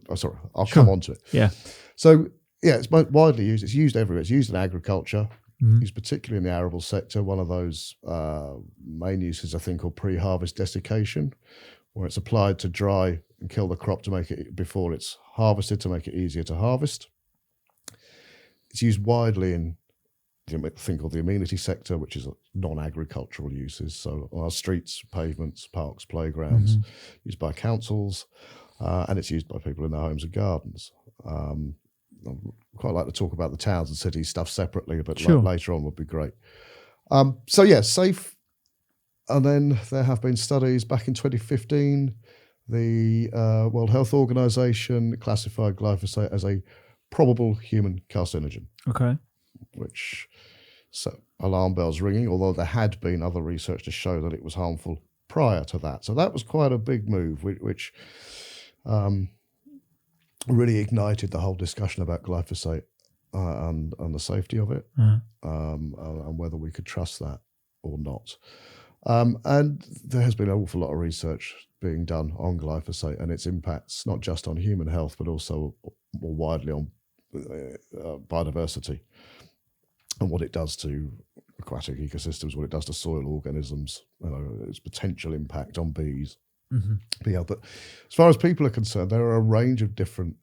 I'll come on to it. Yeah. So it's widely used. It's used everywhere. It's used in agriculture. Used particularly in the arable sector. One of those main uses, I think, called pre-harvest desiccation, where it's applied to dry and kill the crop to make it before it's harvested to make it easier to harvest. It's used widely in the thing called the amenity sector, which is non-agricultural uses. So on our streets, pavements, parks, playgrounds, used by councils, and it's used by people in their homes and gardens. I'd quite like to talk about the towns and cities stuff separately, but later on would be great. Safe. And then there have been studies back in 2015. The World Health Organization classified glyphosate as a probable human carcinogen. Okay. Which, so alarm bells ringing, although there had been other research to show that it was harmful prior to that. So that was quite a big move, which really ignited the whole discussion about glyphosate and the safety of it, and whether we could trust that or not. And there has been an awful lot of research being done on glyphosate and its impacts, not just on human health, but also more widely on biodiversity and what it does to aquatic ecosystems, what it does to soil organisms, its potential impact on bees. Yeah, but as far as people are concerned, there are a range of different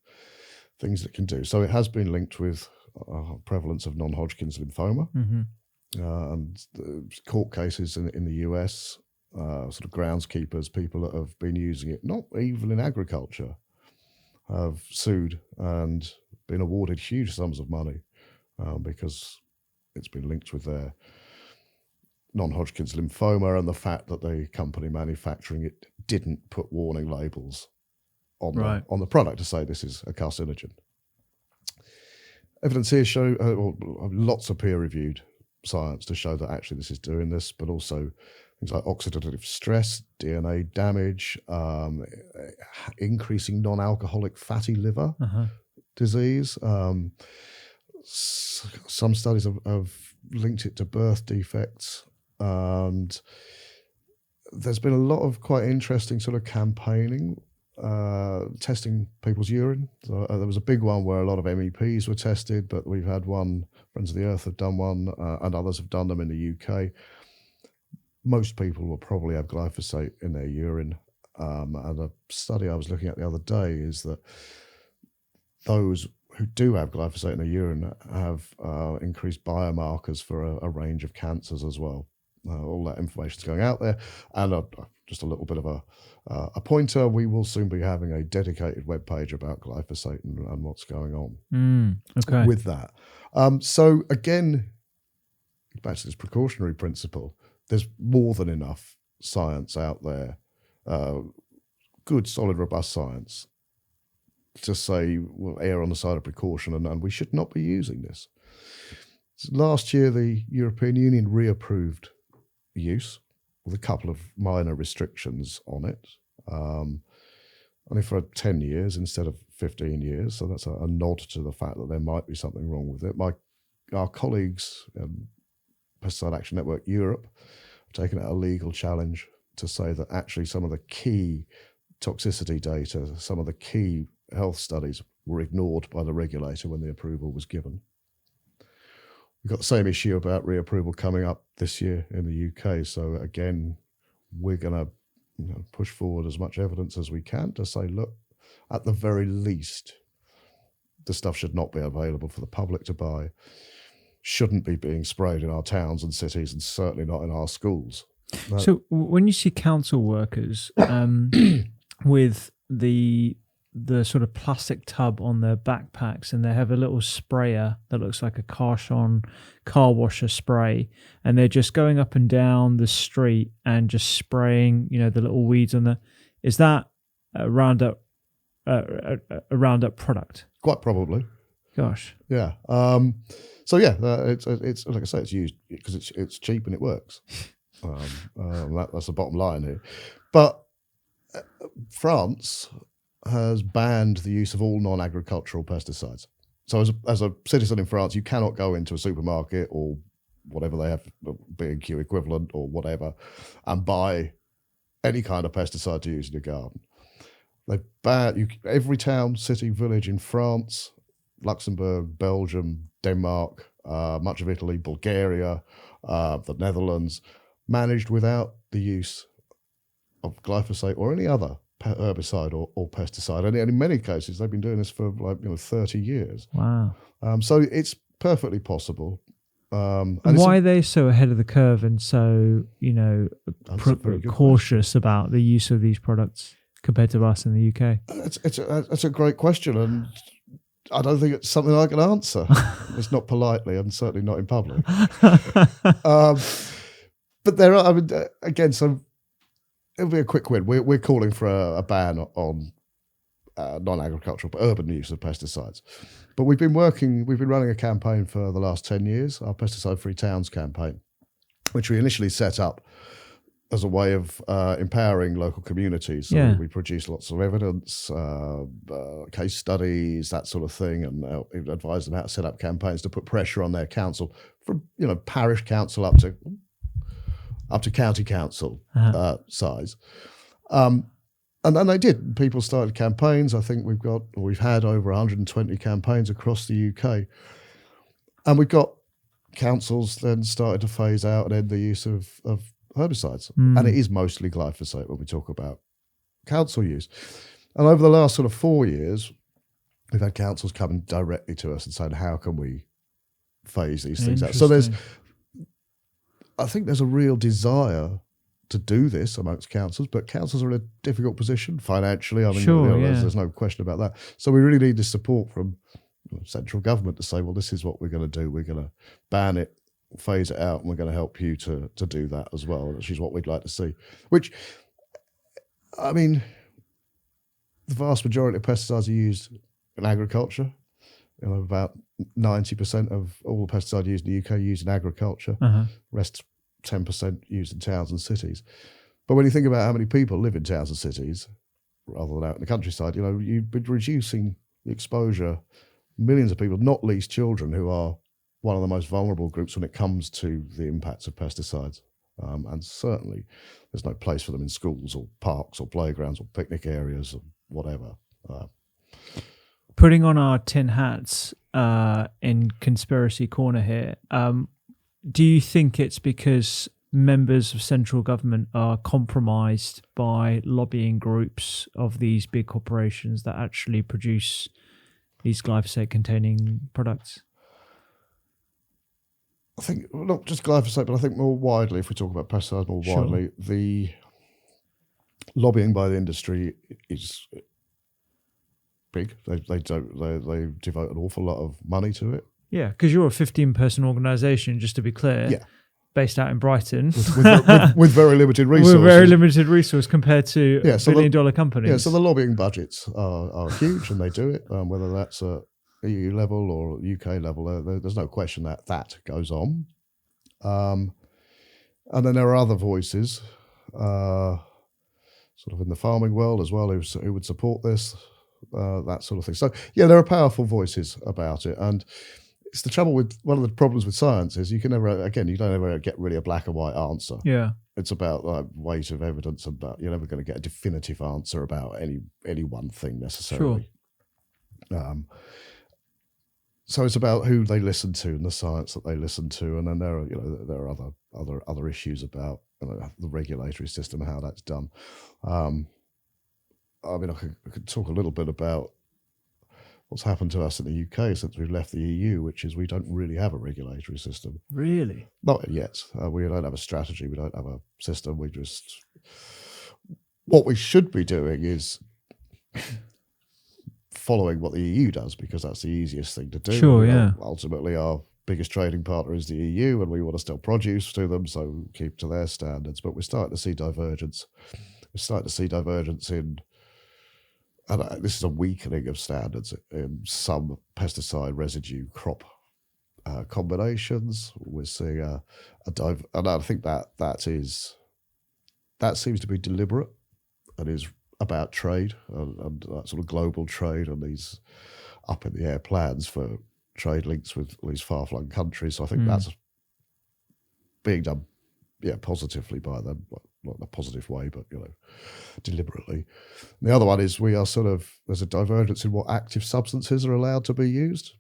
things it can do. So it has been linked with prevalence of non-Hodgkin's lymphoma, and court cases in the US, sort of groundskeepers, people that have been using it, not even in agriculture, have sued and been awarded huge sums of money because it's been linked with their non-Hodgkin's lymphoma and the fact that the company manufacturing it didn't put warning labels on the product to say this is a carcinogen. Evidence here show lots of peer-reviewed science to show that actually this is doing this, but also things like oxidative stress, DNA damage, increasing non-alcoholic fatty liver disease. Some studies have linked it to birth defects, and there's been a lot of quite interesting sort of campaigning, testing people's urine. So there was a big one where a lot of MEPs were tested, but we've had one, Friends of the Earth have done one, and others have done them in the UK. Most people will probably have glyphosate in their urine. And a study I was looking at the other day is that those who do have glyphosate in their urine have increased biomarkers for a range of cancers as well. All that information is going out there. And just a little bit of a pointer, we will soon be having a dedicated webpage about glyphosate and what's going on with that. So again, back to this precautionary principle, there's more than enough science out there, good, solid, robust science, to say we'll err on the side of precaution and we should not be using this. So last year, the European Union reapproved use with a couple of minor restrictions on it, only for 10 years instead of 15 years. So that's a nod to the fact that there might be something wrong with it. Our colleagues, Pesticide Action Network Europe, have taken out a legal challenge to say that actually some of the key toxicity data, some of the key health studies were ignored by the regulator when the approval was given. We've got the same issue about reapproval coming up this year in the UK. So again, we're going to push forward as much evidence as we can to say, look, at the very least, the stuff should not be available for the public to buy, shouldn't be being sprayed in our towns and cities, and certainly not in our schools. So when you see council workers with the sort of plastic tub on their backpacks, and they have a little sprayer that looks like a Karshon car washer spray, and they're just going up and down the street and just spraying, the little weeds on is that a Roundup product? Quite probably. Gosh. Yeah. So yeah, it's like I say, it's used because it's cheap and it works. That's the bottom line here. But France has banned the use of all non-agricultural pesticides. So as a citizen in France, you cannot go into a supermarket or whatever they have, B&Q equivalent or whatever, and buy any kind of pesticide to use in your garden. They ban every town, city, village in France, Luxembourg, Belgium, Denmark, much of Italy, Bulgaria, the Netherlands, managed without the use of glyphosate or any other herbicide or pesticide. And in many cases, they've been doing this for 30 years. Wow. So it's perfectly possible. And why are they so ahead of the curve and so, cautious about the use of these products compared to us in the UK? It's a great question, and I don't think it's something I can answer. It's not politely, and certainly not in public. But there are, again, so it'll be a quick win. We're calling for a ban on non-agricultural, but urban use of pesticides. But we've been running a campaign for the last 10 years, our Pesticide-free Towns campaign, which we initially set up as a way of empowering local communities. So we produce lots of evidence, case studies, that sort of thing, and advise them how to set up campaigns to put pressure on their council, from parish council up to county council size. And then they did. People started campaigns. I think we've had over 120 campaigns across the UK, and we've got councils then started to phase out and end the use of herbicides. And it is mostly glyphosate when we talk about council use. And over the last sort of 4 years, we've had councils coming directly to us and saying, how can we phase these things out? So I think there's a real desire to do this amongst councils, but councils are in a difficult position financially. I mean, there's no question about that. So we really need the support from central government to say, well, this is what we're going to do. We're going to ban it, phase it out, and we're going to help you to do that as well, which is what we'd like to see. Which, I mean, the vast majority of pesticides are used in agriculture. About 90% of all the pesticide used in the UK are used in agriculture. Rest 10% used in towns and cities. But when you think about how many people live in towns and cities rather than out in the countryside, you've been reducing the exposure. Millions of people, not least children, who are one of the most vulnerable groups when it comes to the impacts of pesticides. And certainly there's no place for them in schools or parks or playgrounds or picnic areas or whatever. Putting on our tin hats in Conspiracy Corner here, do you think it's because members of central government are compromised by lobbying groups of these big corporations that actually produce these glyphosate-containing products? I think not just glyphosate, but I think more widely, if we talk about pesticides more widely, the lobbying by the industry is big. They devote an awful lot of money to it. Yeah, because you're a 15-person organisation, just to be clear. Yeah. Based out in Brighton. With very limited resources. With very limited resource compared to billion-dollar companies. Yeah, so the lobbying budgets are huge, and they do it, whether that's at EU level or UK level. There's no question that goes on. And then there are other voices, sort of in the farming world as well, who would support this, that sort of thing. So, yeah, there are powerful voices about it. And it's the trouble with one of the problems with science is you don't ever get really a black and white answer. Yeah, it's about weight of evidence, and you're never going to get a definitive answer about any one thing necessarily. Sure. So it's about who they listen to and the science that they listen to, and then there are other issues about the regulatory system and how that's done. I mean, I could talk a little bit about what's happened to us in the UK since we've left the EU, which is we don't really have a regulatory system. Really? Not yet. We don't have a strategy. We don't have a system. What we should be doing is following what the EU does, because that's the easiest thing to do. Sure, yeah. Ultimately, our biggest trading partner is the EU, and we want to still produce to them, so keep to their standards. But we're starting to see divergence. We're starting to see divergence in, and this is a weakening of standards in some pesticide residue crop combinations. We're seeing and I think that seems to be deliberate and is about trade and that sort of global trade and these up in the air plans for trade links with these far flung countries. So I think that's being done, positively by them. Not in a positive way, but deliberately. And the other one is there's a divergence in what active substances are allowed to be used.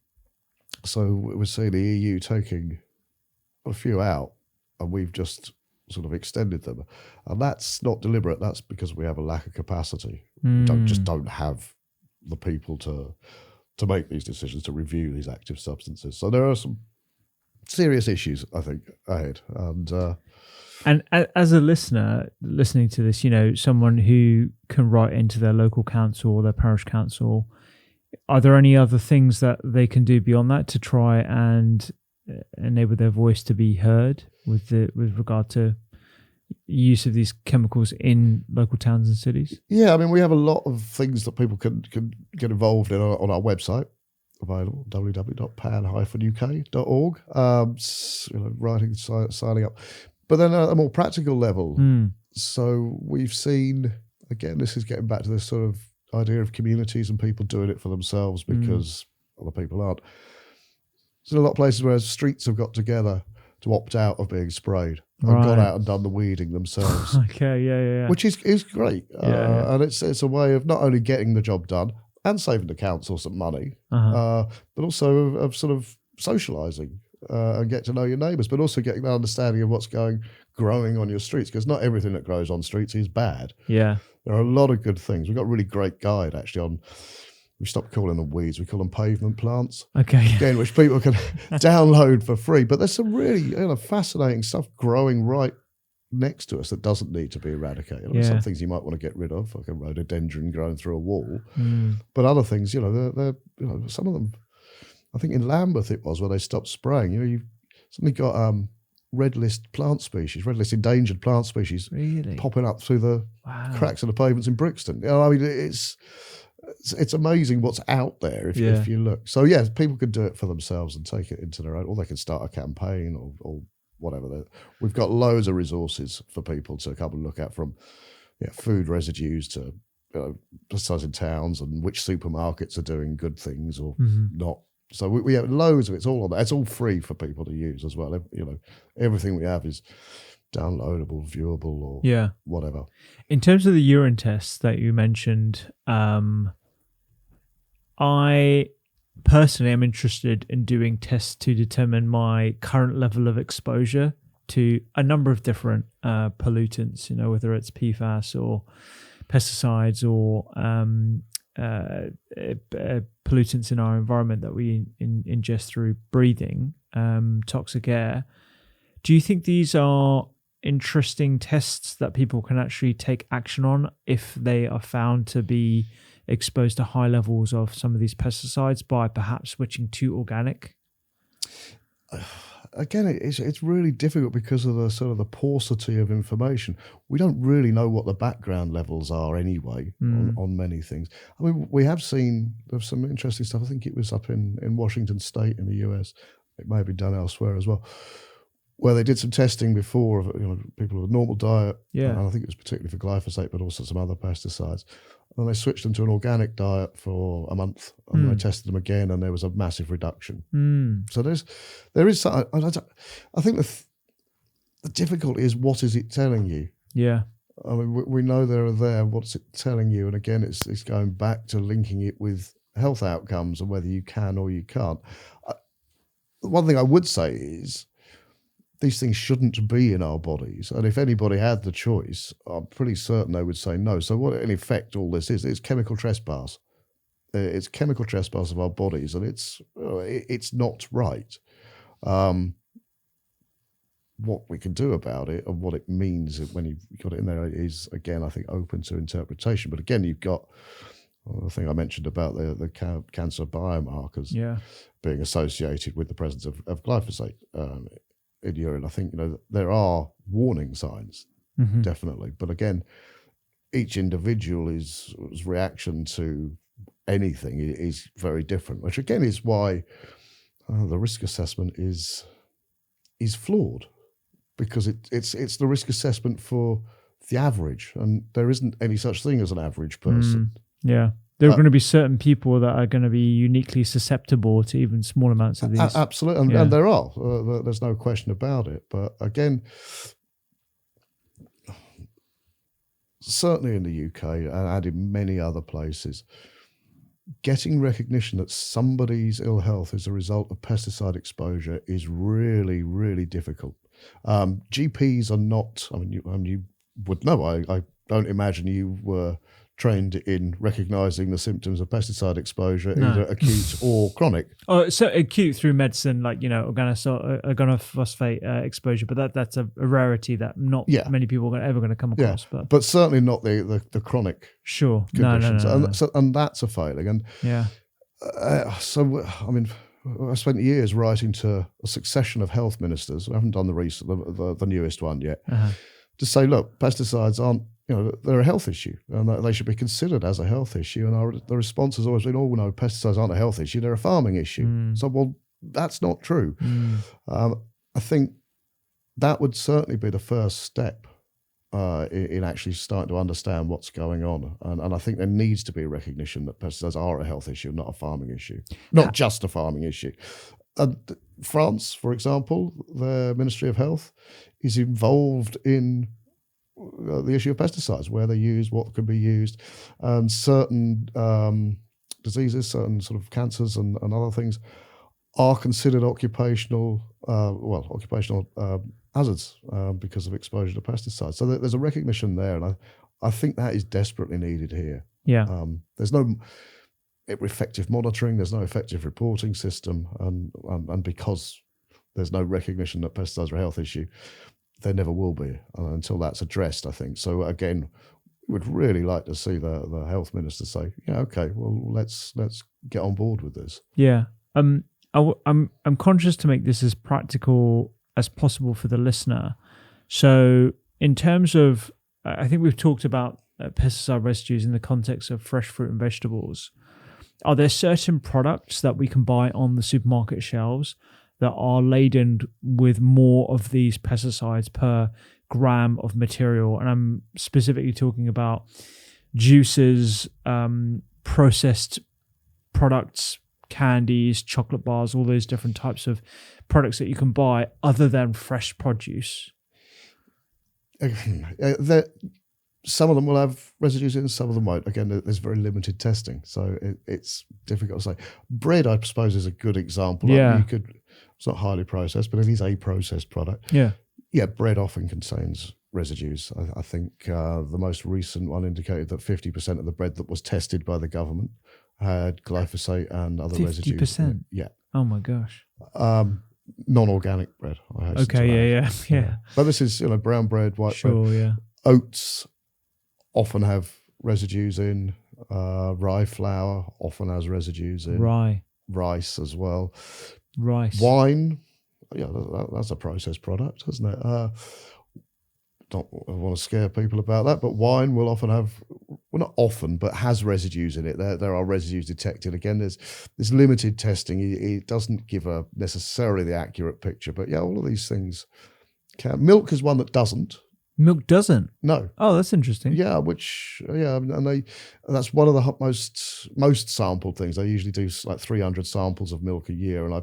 So we're seeing the EU taking a few out, and we've just sort of extended them, and that's not deliberate. That's because we have a lack of capacity. We don't have the people to make these decisions, to review these active substances. So there are some serious issues, I think, ahead. And as a listener listening to this, someone who can write into their local council or their parish council, are there any other things that they can do beyond that to try and enable their voice to be heard with regard to use of these chemicals in local towns and cities? Yeah, I mean, we have a lot of things that people can get involved in on our website, available, www.pan-uk.org, writing, signing up. But then at a more practical level, so we've seen, again, this is getting back to this sort of idea of communities and people doing it for themselves because other people aren't. There's a lot of places where streets have got together to opt out of being sprayed and gone out and done the weeding themselves. Okay, yeah. Which is great. And it's a way of not only getting the job done and saving the council some money, but also of sort of socialising and get to know your neighbours, but also getting an understanding of what's growing on your streets, because not everything that grows on streets is bad. Yeah. There are a lot of good things. We've got a really great guide actually on, we stopped calling them weeds, we call them pavement plants. Okay. Again, which people can download for free. But there's some really fascinating stuff growing right next to us that doesn't need to be eradicated. I mean, some things you might want to get rid of, like a rhododendron growing through a wall. But other things, they're some of them, I think in Lambeth it was where they stopped spraying. You've suddenly got red list endangered plant species popping up through the cracks of the pavements in Brixton. I mean, it's amazing what's out there if you look. So yeah, people could do it for themselves and take it into their own, or they can start a campaign or whatever. We've got loads of resources for people to come and look at, from food residues to pesticides in towns and which supermarkets are doing good things or not. So we have loads of it. It's all on there. It's all free for people to use as well. Everything we have is downloadable, viewable, or whatever. In terms of the urine tests that you mentioned, I personally am interested in doing tests to determine my current level of exposure to a number of different pollutants, whether it's PFAS or pesticides or pollutants in our environment that we ingest through breathing, toxic air. Do you think these are interesting tests that people can actually take action on if they are found to be exposed to high levels of some of these pesticides by perhaps switching to organic? Again, it's really difficult because of the sort of the paucity of information. We don't really know what the background levels are anyway on many things. I mean, we have seen there's some interesting stuff. I think it was up in Washington State in the US. It may have been done elsewhere as well, where they did some testing before of people with a normal diet. And I think it was particularly for glyphosate, but also some other pesticides. And they switched them to an organic diet for a month, and they tested them again, and there was a massive reduction. So there is some, I think the difficulty is, what is it telling you? Yeah. I mean, we know they're there. What's it telling you? And again, it's going back to linking it with health outcomes and whether you can or you can't. One thing I would say is, these things shouldn't be in our bodies. And if anybody had the choice, I'm pretty certain they would say no. So what in effect all this is, it's chemical trespass. It's chemical trespass of our bodies, and it's not right. What we can do about it and what it means when you've got it in there is, again, I think, open to interpretation. But again, you've got the thing I mentioned about the cancer biomarkers being associated with the presence of glyphosate in urine. I think there are warning signs, definitely, but again, each individual's reaction to anything is very different, which again is why the risk assessment is flawed, because it's the risk assessment for the average, and there isn't any such thing as an average person. There are going to be certain people that are going to be uniquely susceptible to even small amounts of these. Absolutely, and there are. There's no question about it. But again, certainly in the UK and in many other places, getting recognition that somebody's ill health is a result of pesticide exposure is really, really difficult. GPs are not. I mean, you would know. I don't imagine you were trained in recognising the symptoms of pesticide exposure, either acute or chronic. Oh, so acute through medicine, like organophosphate exposure, but that's a rarity that not many people are ever going to come across. But certainly not the chronic conditions. No. And that's a failing. And so I mean, I spent years writing to a succession of health ministers. I haven't done the newest one yet. to say, look, pesticides aren't, they're a health issue, and that they should be considered as a health issue. And the response has always been, oh, no, pesticides aren't a health issue, they're a farming issue. So, well, that's not true. I think that would certainly be the first step in actually starting to understand what's going on. And I think there needs to be a recognition that pesticides are a health issue, not a farming issue, not just a farming issue. And France, for example, the Ministry of Health is involved in the issue of pesticides, where they use, what can be used, and certain diseases, certain sort of cancers and other things are considered occupational hazards because of exposure to pesticides. So there's a recognition there, and I think that is desperately needed here. Yeah. There's no effective monitoring, there's no effective reporting system, and because there's no recognition that pesticides are a health issue, there never will be until that's addressed, I think. So again, we'd really like to see the health minister say, yeah, okay, well, let's get on board with this. Yeah. I'm conscious to make this as practical as possible for the listener. So in terms of, I think we've talked about pesticide residues in the context of fresh fruit and vegetables. Are there certain products that we can buy on the supermarket shelves that are laden with more of these pesticides per gram of material? And I'm specifically talking about juices, processed products, candies, chocolate bars, all those different types of products that you can buy other than fresh produce. Some of them will have residues in, some of them won't. Again, there's very limited testing, so it's difficult to say. Bread, I suppose, is a good example. Yeah. It's not highly processed, but it is a processed product. Yeah. Yeah, bread often contains residues. I think the most recent one indicated that 50% of the bread that was tested by the government had glyphosate and other 50%? residues. 50%? Yeah. Oh my gosh. Non-organic bread. Okay, yeah. But this is, brown bread, white bread. Sure, yeah. Oats often have residues in. Rye flour often has residues in. Rice as well. Rice. Wine, yeah, that's a processed product, isn't it? Don't want to scare people about that, but wine will often have, well, not often, but has residues in it. There are residues detected. Again, there's limited testing. It doesn't give necessarily the accurate picture, but yeah, all of these things can. Milk is one that doesn't. Milk doesn't? No. Oh, that's interesting. Yeah, and that's one of the most sampled things. They usually do like 300 samples of milk a year, and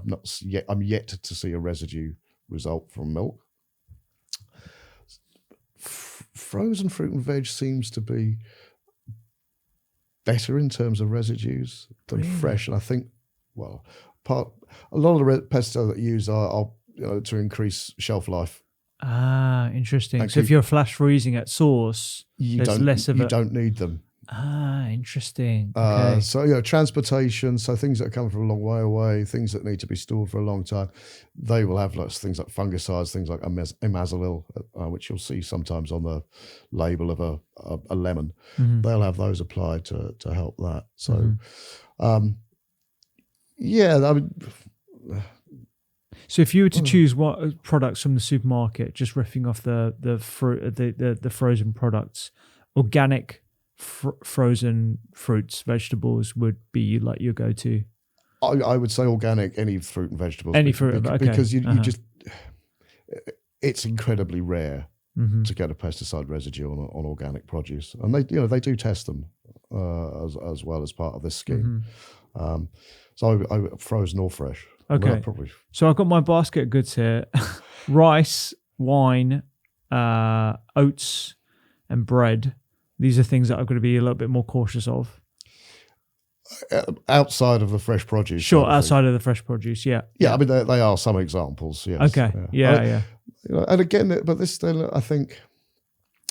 I'm yet to see a residue result from milk. Frozen fruit and veg seems to be better in terms of residues than fresh, and I think, well, a lot of the pesticides that you use are to increase shelf life. Ah, interesting. So if you're flash freezing at source, you don't need them. Ah, interesting. Okay. So transportation, so things that are coming from a long way away, things that need to be stored for a long time, they will have things like fungicides, things like imazalil, which you'll see sometimes on the label of a lemon. Mm-hmm. They'll have those applied to help that. So, So if you were to choose what products from the supermarket, just riffing off the frozen products, organic frozen fruits, vegetables would be like your go-to? I would say organic, any fruit and vegetables. Because you just, it's incredibly rare to get a pesticide residue on organic produce, and they do test them as well as part of this scheme. So I frozen or fresh. Okay. So I've got my basket of goods here: rice, wine, oats, and bread. These are things that I'm going to be a little bit more cautious of. Outside of the fresh produce. Sure, outside of the fresh produce, yeah. Yeah, I mean, they are some examples, yes. Okay, yeah. And again, but this then, I think,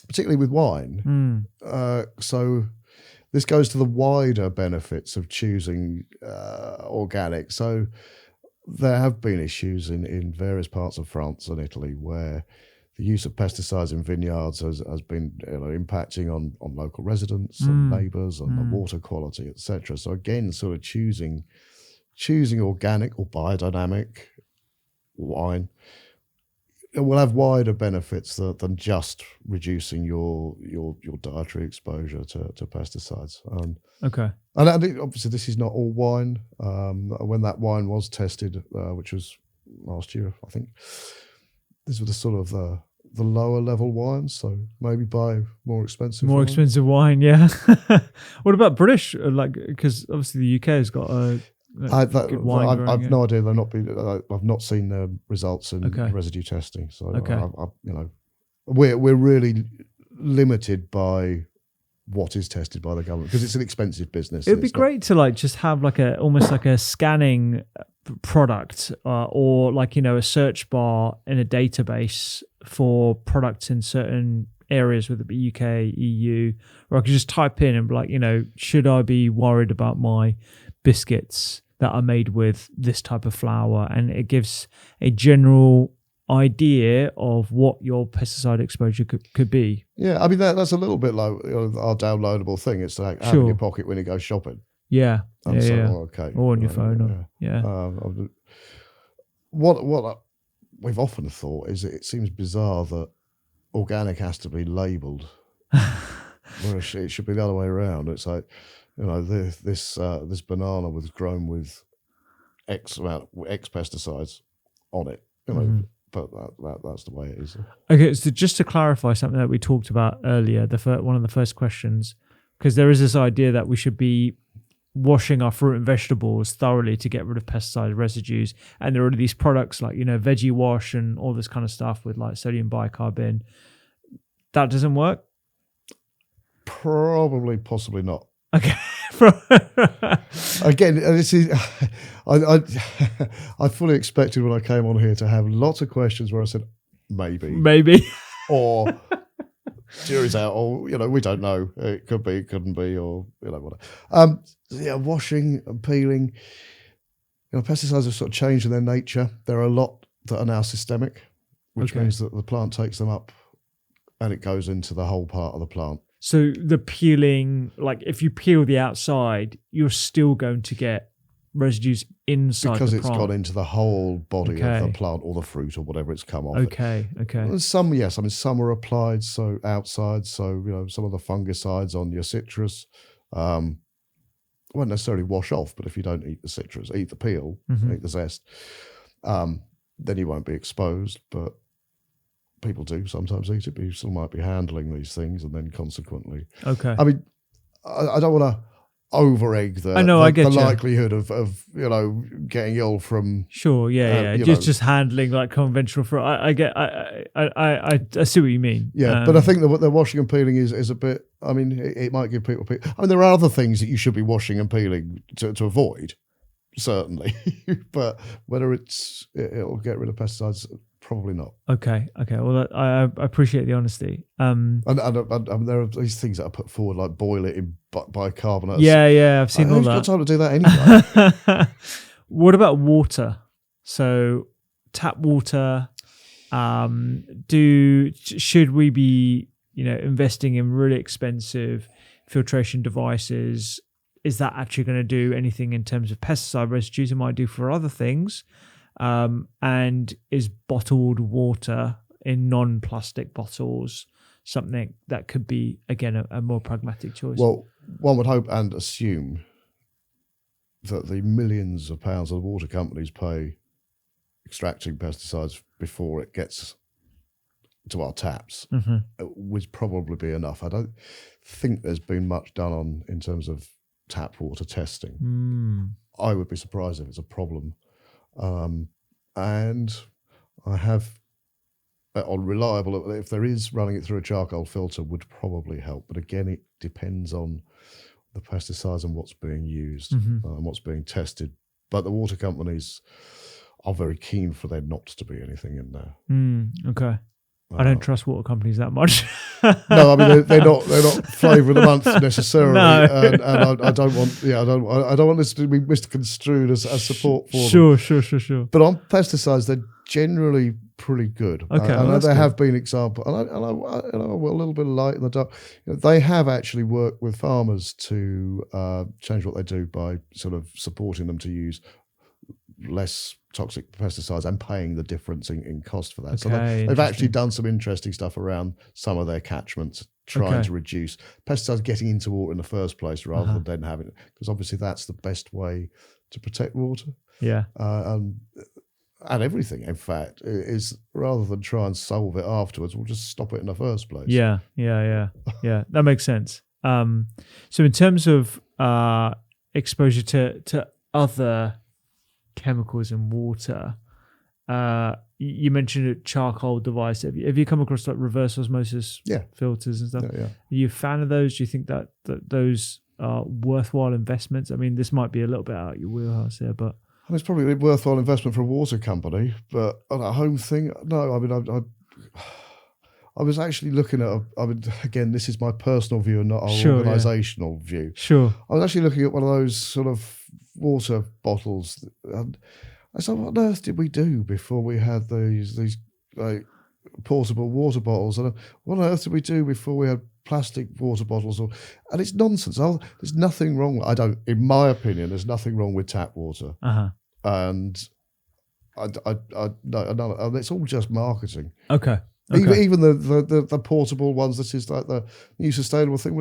particularly with wine, so this goes to the wider benefits of choosing organic. So there have been issues in various parts of France and Italy where the use of pesticides in vineyards has been impacting on local residents and neighbours and the water quality, etc. So again, sort of choosing organic or biodynamic wine, it will have wider benefits than just reducing your dietary exposure to pesticides. Okay. And obviously, this is not all wine. When that wine was tested, which was last year, I think, these were the sort of the lower level wines. So maybe buy more expensive More wine. expensive wine, yeah. What about British? Like, because obviously the UK has got a good wine growing. I've no idea. They're not been. I've not seen the results in Okay. residue testing. So Okay. we're really limited by what is tested by the government because it's an expensive business. It would be great to like just have like almost like a scanning product or like, you know, a search bar in a database for products in certain areas, whether it be UK, EU, or I could just type in and be like, you know, should I be worried about my biscuits that are made with this type of flour? And it gives a general idea of what your pesticide exposure could be. Yeah, I mean that's a little bit like our downloadable thing. It's like having in your pocket when you go shopping. Yeah, And so, yeah. okay, Or on your phone. Yeah. What we've often thought is that it seems bizarre that organic has to be labelled, whereas it should be the other way around. It's like, you know, this banana was grown with X pesticides on it, you know. Mm-hmm. But that's the way it is. Okay, so just to clarify something that we talked about earlier, one of the first questions, because there is this idea that we should be washing our fruit and vegetables thoroughly to get rid of pesticide residues, and there are these products like, you know, veggie wash and all this kind of stuff with like sodium bicarbonate. That doesn't work? Probably, possibly not. Okay. Again, this is I fully expected when I came on here to have lots of questions where I said maybe, or jury's out, or you know, we don't know. It could be, it couldn't be, or you know, whatever. Yeah, washing and peeling. You know, pesticides have sort of changed in their nature. There are a lot that are now systemic, which means that the plant takes them up and it goes into the whole part of the plant. So the peeling, like if you peel the outside, you're still going to get residues inside because the plant. It's gone into the whole body of the plant or the fruit or whatever it's come off. Okay. And some, yes, I mean some are applied so outside. So you know, some of the fungicides on your citrus won't necessarily wash off, but if you don't eat the citrus, eat the peel, eat the zest, then you won't be exposed. But people do sometimes eat it, but you still might be handling these things, and then consequently. Okay. I mean, I don't want to over-egg the likelihood of you know, getting ill from. Sure, yeah. Just handling like conventional fruit. I see what you mean. Yeah, but I think that the washing and peeling is a bit. I mean, it might give people. I mean, there are other things that you should be washing and peeling to avoid, certainly, but whether it'll get rid of pesticides. Probably not. Okay. Well, I appreciate the honesty. And there are these things that are put forward, like boil it in bicarbonate. Yeah, I've seen all that. Who's got time to do that anyway? What about water? So tap water. Should we be, you know, investing in really expensive filtration devices? Is that actually going to do anything in terms of pesticide residues? It might do for other things. And is bottled water in non-plastic bottles something that could be, again, a more pragmatic choice? Well, one would hope and assume that the millions of pounds that the water companies pay extracting pesticides before it gets to our taps would probably be enough. I don't think there's been much done in terms of tap water testing. I would be surprised if it's a problem. And I have on reliable, if there is, running it through a charcoal filter would probably help. But again, it depends on the pesticides and what's being used and what's being tested. But the water companies are very keen for there not to be anything in there. Okay. I don't trust water companies that much. No, I mean they're not flavour of the month necessarily, no. and I don't want this to be misconstrued as support for them. Sure. But on pesticides, they're generally pretty good. Okay, I know there have been examples, and I will a little bit of light in the dark. You know, they have actually worked with farmers to change what they do by sort of supporting them to use less toxic pesticides and paying the difference in cost for that. So Okay, they've actually interesting. done some interesting stuff around some of their catchments, trying Okay. to reduce pesticides getting into water in the first place rather than then having it, because obviously that's the best way to protect water. Yeah. And everything, in fact, is rather than try and solve it afterwards, we'll just stop it in the first place. Yeah. That makes sense. So in terms of exposure to other chemicals in water, you mentioned a charcoal device. Have you come across like reverse osmosis filters and stuff? Yeah. Are you a fan of those? Do you think that those are worthwhile investments? I mean, this might be a little bit out of your wheelhouse here, but It's probably a worthwhile investment for a water company, but on a home thing, no. I mean, I was actually looking at. Again, this is my personal view and not our organisational view. Sure. I was actually looking at one of those sort of water bottles, and I said, "What on earth did we do before we had these like portable water bottles? And what on earth did we do before we had plastic water bottles?" And it's nonsense. There's nothing wrong. In my opinion, there's nothing wrong with tap water. And no, it's all just marketing. Okay. Even the portable ones, this is like the new sustainable thing.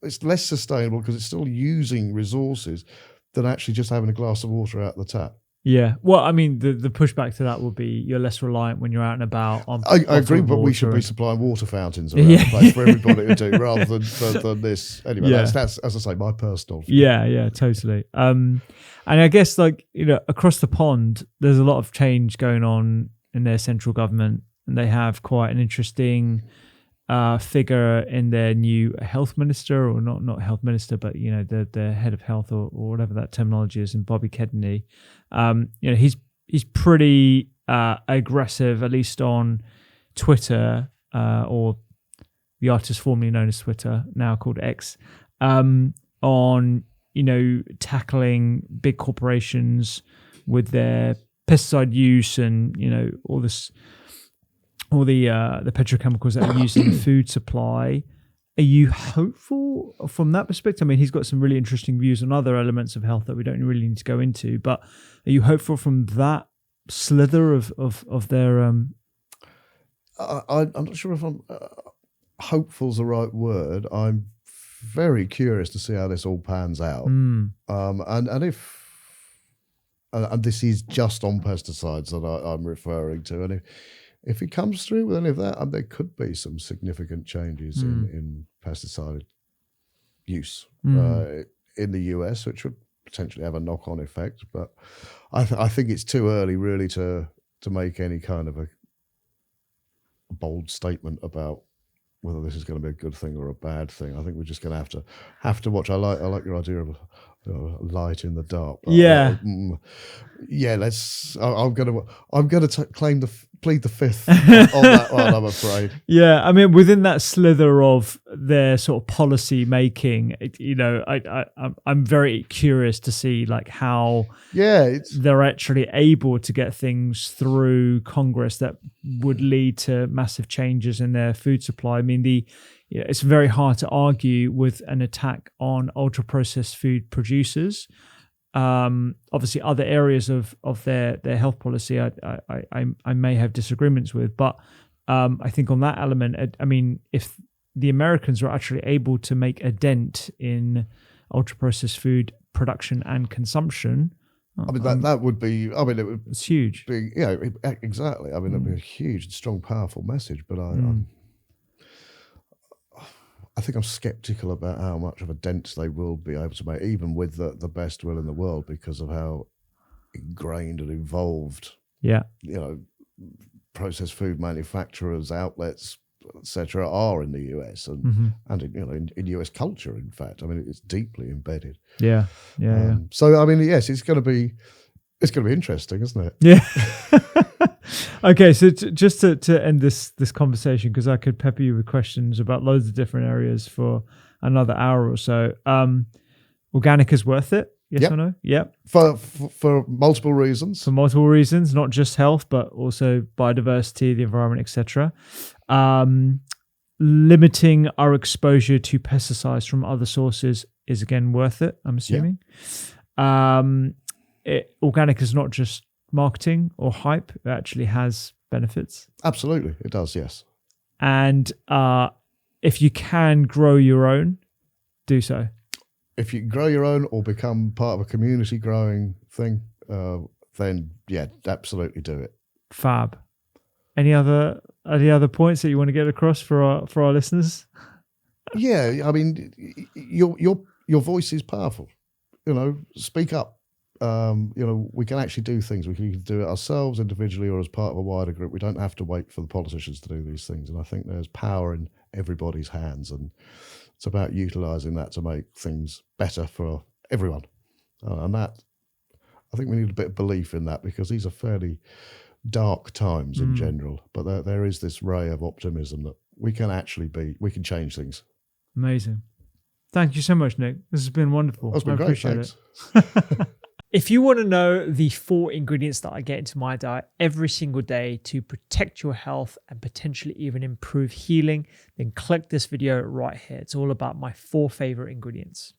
It's less sustainable because it's still using resources than actually just having a glass of water out the tap. Yeah. Well, I mean, the pushback to that would be you're less reliant when you're out and about on. I agree, but we should be supplying water fountains around the place for everybody to do, rather than this. Anyway, that's as I say, my personal view. Yeah, totally. And I guess across the pond, there's a lot of change going on in their central government, and they have quite an interesting figure in their new health minister, or not health minister, but the head of health or whatever that terminology is, and Bobby Kedney. He's pretty aggressive, at least on Twitter, or the artist formerly known as Twitter, now called X, on tackling big corporations with their pesticide use and all the petrochemicals that are used in the food supply. Are you hopeful from that perspective? I mean, he's got some really interesting views on other elements of health that we don't really need to go into, but are you hopeful from that slither of their I'm not sure if I'm hopeful's the right word. I'm very curious to see how this all pans out. And this is just on pesticides that I'm referring to, and if it comes through with any of that, there could be some significant changes in pesticide use in the US, which would potentially have a knock-on effect. But I think it's too early, really, to make any kind of a bold statement about whether this is going to be a good thing or a bad thing. I think we're just going to have to watch. I like your idea of light in the dark. Yeah. I'm going to plead the fifth on that one, I'm afraid. Yeah, I mean, within that slither of their sort of policy making, I'm very curious to see how they're actually able to get things through Congress that would lead to massive changes in their food supply. I mean, it's very hard to argue with an attack on ultra processed food producers. Obviously, other areas of their health policy, I may have disagreements with, but I think on that element, I mean, if the Americans were actually able to make a dent in ultra processed food production and consumption, I mean, that would be. I mean, it's huge. Be, exactly. I mean, it'd be a huge, strong, powerful message. But I think I'm sceptical about how much of a dent they will be able to make, even with the best will in the world, because of how ingrained and involved, processed food manufacturers, outlets, etc., are in the US and in US culture. In fact, I mean, it's deeply embedded. Yeah. So, I mean, yes, it's going to be interesting, isn't it? Yeah. Okay, so just to end this conversation, because I could pepper you with questions about loads of different areas for another hour or so. Organic is worth it? Yes or no? Yep. For multiple reasons. For multiple reasons, not just health, but also biodiversity, the environment, etc. Limiting our exposure to pesticides from other sources is again worth it, I'm assuming. organic is not just marketing or hype; it actually has benefits. Absolutely, it does. Yes. And if you can grow your own, do so. If you can grow your own or become part of a community growing thing, then yeah, absolutely do it. Fab. Any other points that you want to get across for our listeners? Yeah, I mean, your voice is powerful. Speak up. We can actually do things. We can do it ourselves individually or as part of a wider group. We don't have to wait for the politicians to do these things. And I think there's power in everybody's hands, and it's about utilising that to make things better for everyone. And that, I think we need a bit of belief in that, because these are fairly dark times in general. But there is this ray of optimism that we can change things. Amazing. Thank you so much, Nick. This has been wonderful. That's been great. Thanks. If you want to know the 4 ingredients that I get into my diet every single day to protect your health and potentially even improve healing, then click this video right here. It's all about my 4 favorite ingredients.